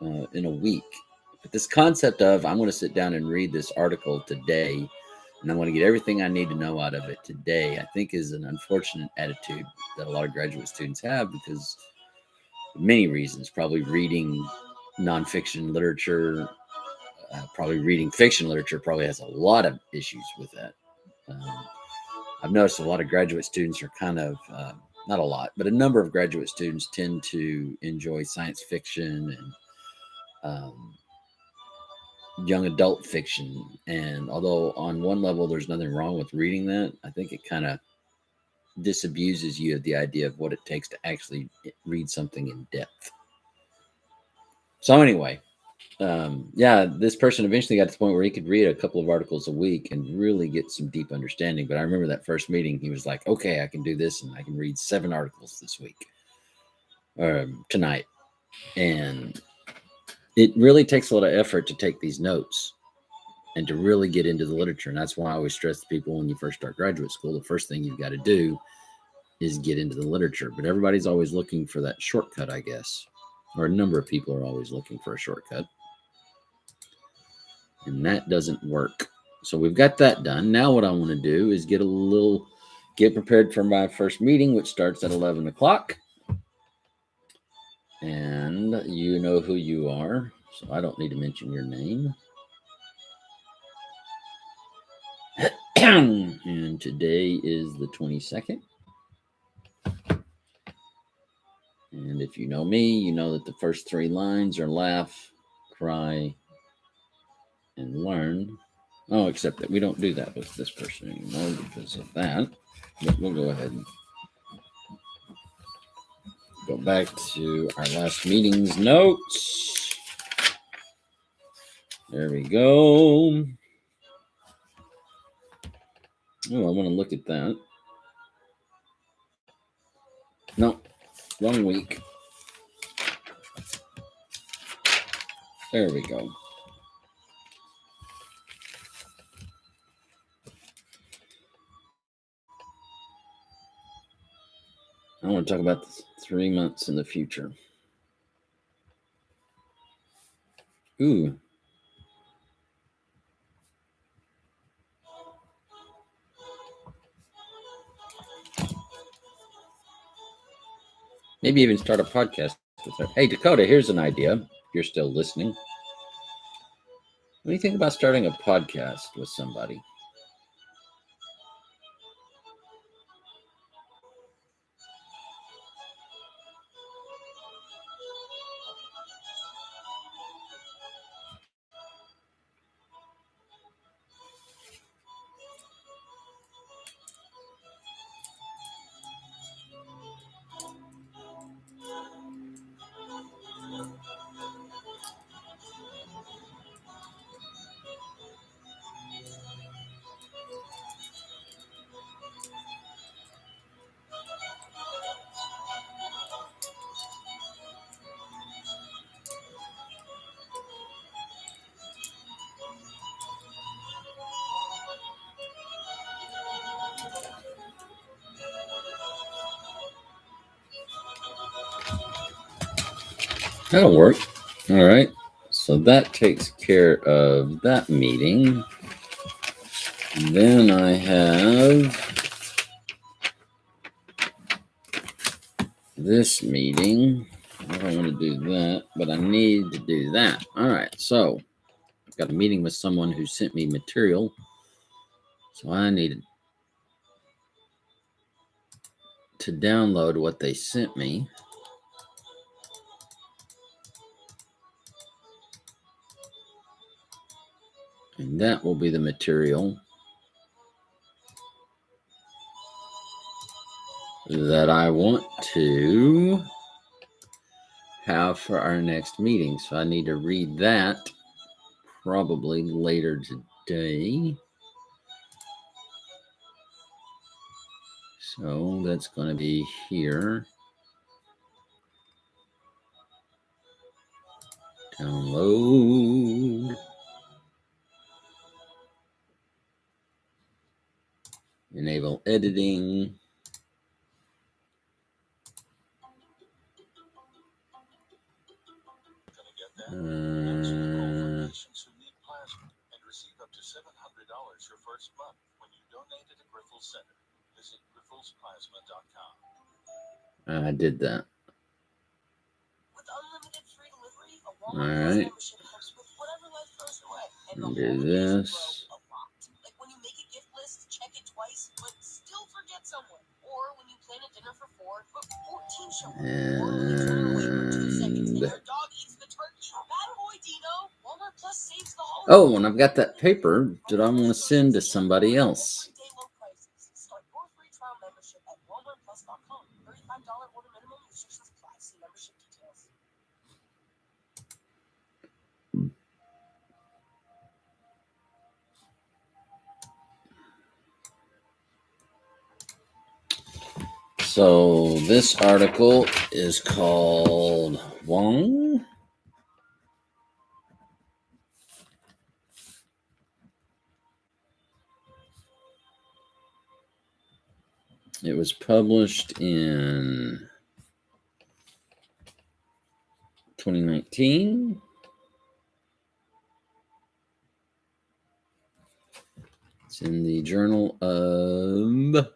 in a week. But this concept of, I'm going to sit down and read this article today, and I'm going to get everything I need to know out of it today, I think is an unfortunate attitude that a lot of graduate students have, because of many reasons, probably reading nonfiction literature probably reading fiction literature probably has a lot of issues with that. I've noticed a lot of graduate students are kind of, not a lot, but a number of graduate students tend to enjoy science fiction and young adult fiction. And although on one level there's nothing wrong with reading that, I think it kind of disabuses you of the idea of what it takes to actually read something in depth. So anyway, this person eventually got to the point where he could read a couple of articles a week and really get some deep understanding. But I remember that first meeting, he was like, okay, I can do this and I can read 7 articles this week or tonight. And it really takes a lot of effort to take these notes and to really get into the literature. And that's why I always stress to people when you first start graduate school, the first thing you've got to do is get into the literature. But everybody's always looking for that shortcut, I guess. Or a number of people are always looking for a shortcut. And that doesn't work. So we've got that done. Now what I want to do is get prepared for my first meeting, which starts at 11 o'clock. And you know who you are, so I don't need to mention your name. And today is the 22nd. And if you know me, you know that the first 3 lines are laugh, cry, and learn. Oh, except that we don't do that with this person anymore because of that. But we'll go ahead and go back to our last meeting's notes. There we go. Oh, I want to look at that. No, wrong week. There we go. I want to talk about the 3 months in the future. Ooh. Maybe even start a podcast with her. Hey, Dakota, here's an idea. If you're still listening. What do you think about starting a podcast with somebody? That'll work. All right. So that takes care of that meeting. And then I have this meeting. I don't want to do that, but I need to do that. All right. So I've got a meeting with someone who sent me material. So I needed to download what they sent me. And that will be the material that I want to have for our next meeting. So I need to read that probably later today. So that's going to be here. Download. Enable editing. I did that. All right. And the Do holidays this. grow a lot. Like when you make a gift list, check it twice, but still forget someone. Or when you plan a dinner for 4, but 14 show up. Or when you turn away for 2 seconds and your dog eats the turkey. Bad boy, Dino. Walmart Plus saves the holidays. Oh, and I've got that paper that I want to send to somebody else. Everyday low prices. Start your free trial membership at walmartplus.com. $35 order minimum. Restrictions apply. See membership details. So this article is called Wong. It was published in 2019. It's in the Journal of,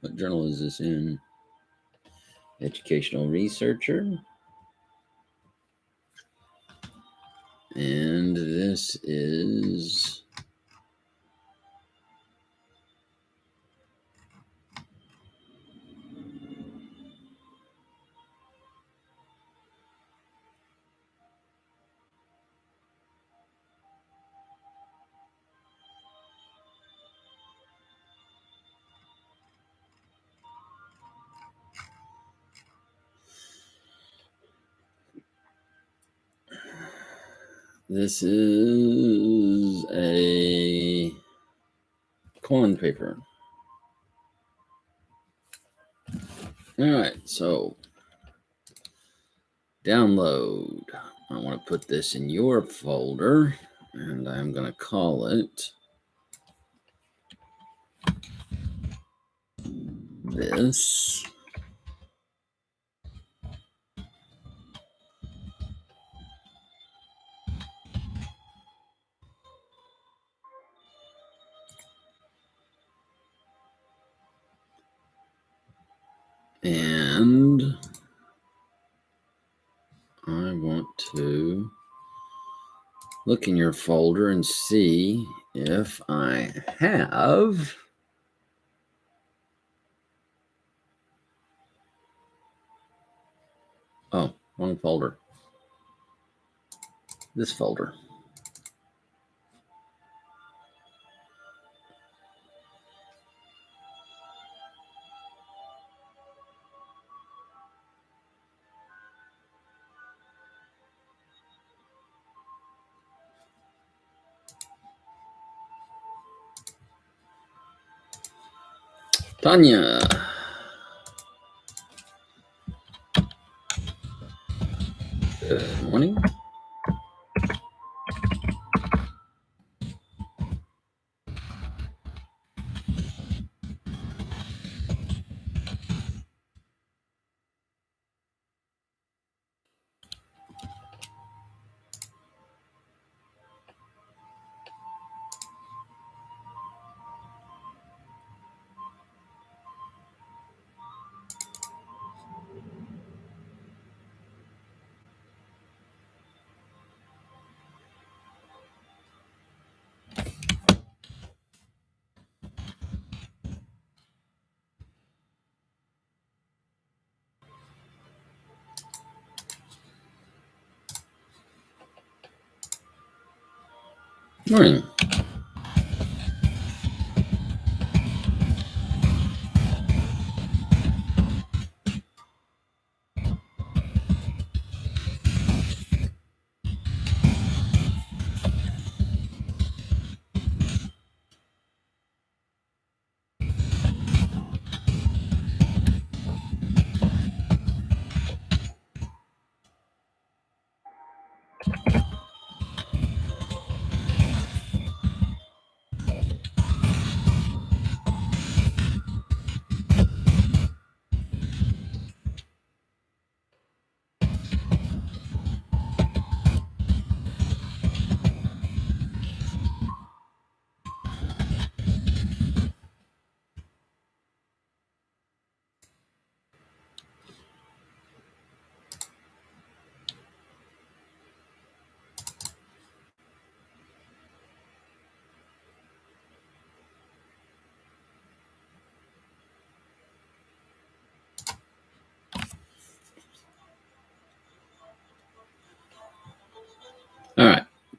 what journal is this in? Educational Researcher. And this is a Quan paper. All right, so download. I want to put this in your folder, and I'm going to call it this. And I want to look in your folder and see if I have wrong folder. This folder. Tanya. Good morning. Morning.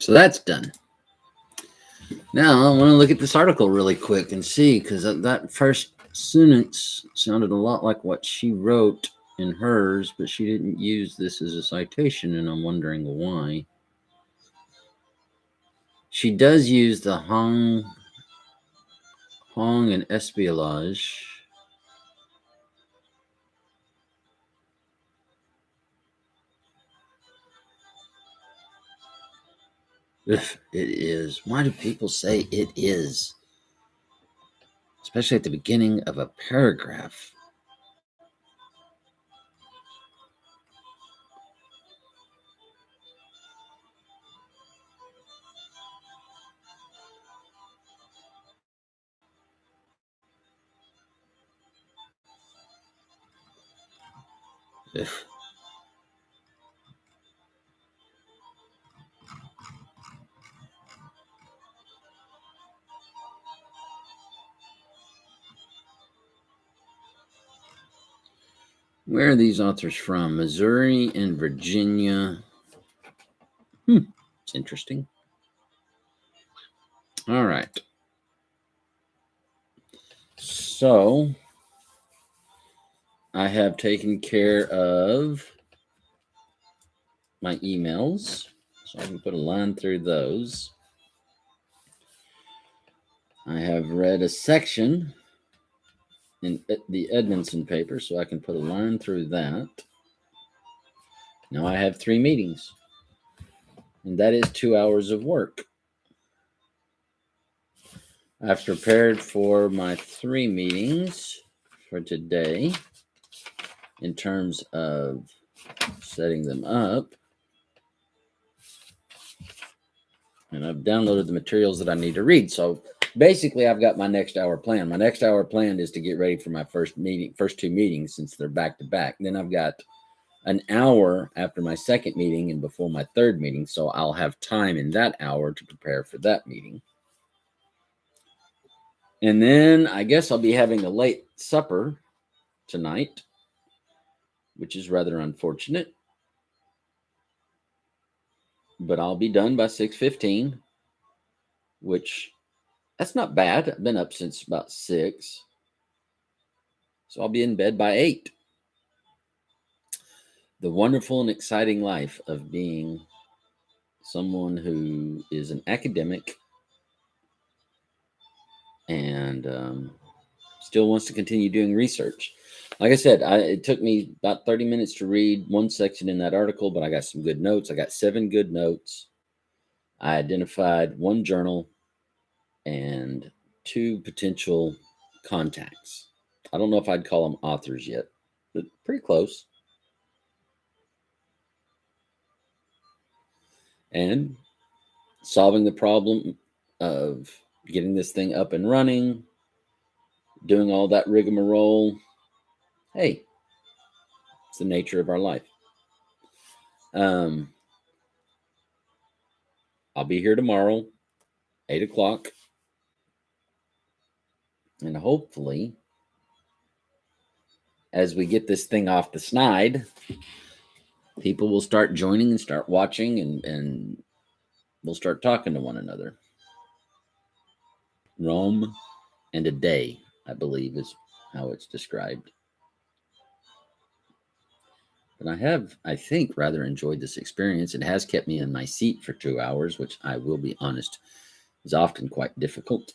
So that's done. Now I want to look at this article really quick and see, because that first sentence sounded a lot like what she wrote in hers, but she didn't use this as a citation, and I'm wondering why. She does use the Hong and espionage. It is. Why do people say it is? Especially at the beginning of a paragraph. Ugh. Where are these authors from? Missouri and Virginia. It's interesting. All right. So I have taken care of my emails, so I can put a line through those. I have read a section in the Edmondson paper, so I can put a line through that. Now I have 3 meetings, and that is 2 hours of work. I've prepared for my 3 meetings for today in terms of setting them up. And I've downloaded the materials that I need to read. So basically, I've got my next hour plan. My next hour plan is to get ready for my first 2 meetings, since they're back to back. Then I've got an hour after my second meeting and before my third meeting. So I'll have time in that hour to prepare for that meeting. And then I guess I'll be having a late supper tonight, which is rather unfortunate. But I'll be done by 6:15, which that's not bad. I've been up since about 6. So I'll be in bed by 8. The wonderful and exciting life of being someone who is an academic and still wants to continue doing research. Like I said, it took me about 30 minutes to read one section in that article, but I got some good notes. I got 7 good notes. I identified 1 journal and 2 potential contacts. I don't know if I'd call them authors yet, but pretty close. And solving the problem of getting this thing up and running, doing all that rigmarole. Hey, it's the nature of our life. I'll be here tomorrow, 8 o'clock. And hopefully, as we get this thing off the snide, people will start joining and start watching, and we'll start talking to one another. Rome and a day, I believe, is how it's described. But I have, I think, rather enjoyed this experience. It has kept me in my seat for 2 hours, which I will be honest is often quite difficult.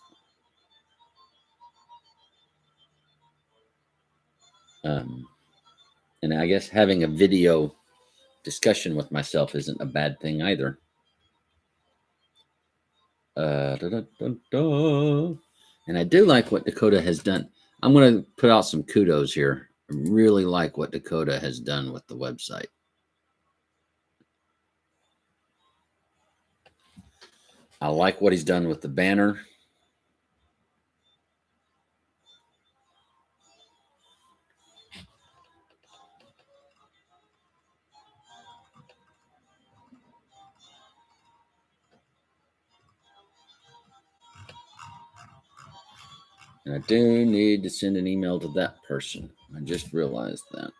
And I guess having a video discussion with myself isn't a bad thing either. And I do like what Dakota has done. I'm going to put out some kudos here. I really like what Dakota has done with the website. I like what he's done with the banner. And I do need to send an email to that person. I just realized that.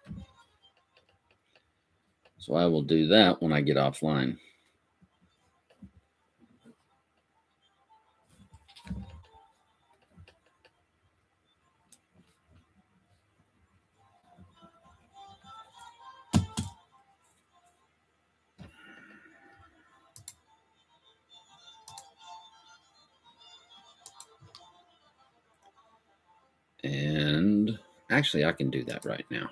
So I will do that when I get offline. And actually, I can do that right now.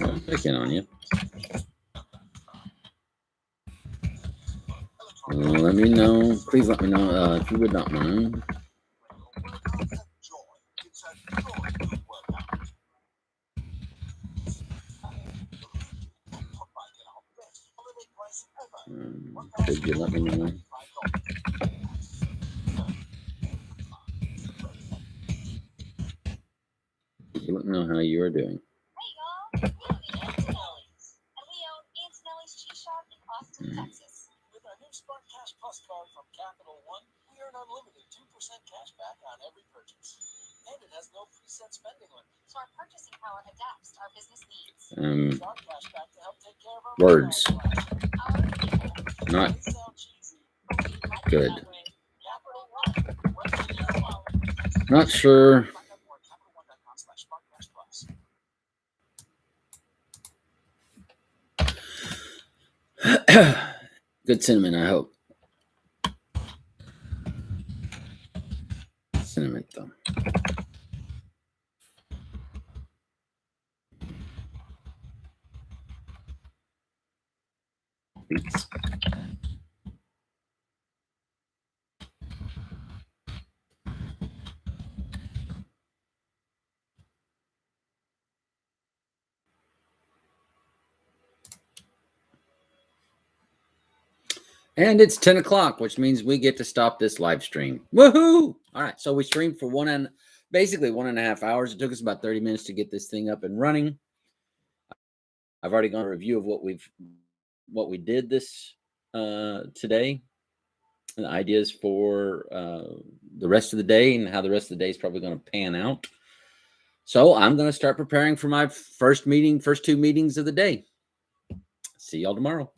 I'll check in on you. Let me know. Please let me know if you would not mind. Could you let me know? Could you let me know how you are doing? Hey y'all, we own Antonelli's, and we own Antonelli's Cheese Shop in Austin, Texas. With our new Spark Cash Plus card from Capital One, we earn unlimited 2% cash back on every purchase. And it has no preset spending limit. So our purchasing power adapts to our business needs. Sharp cash back to help take care of our Words. Our people, Not They sound cheesy. but we like it good. that way. Capital One, what's in your wallet? Not sure. Find out more at CapitalOne.com/SparkCashPlus. Good cinnamon, I hope. Cinnamon, though. Beets. And it's 10 o'clock, which means we get to stop this live stream. Woohoo! All right, so we streamed for basically 1.5 hours. It took us about 30 minutes to get this thing up and running. I've already gone a review of what we did this today, and the ideas for the rest of the day and how the rest of the day is probably going to pan out. So I'm going to start preparing for my first 2 meetings of the day. See y'all tomorrow.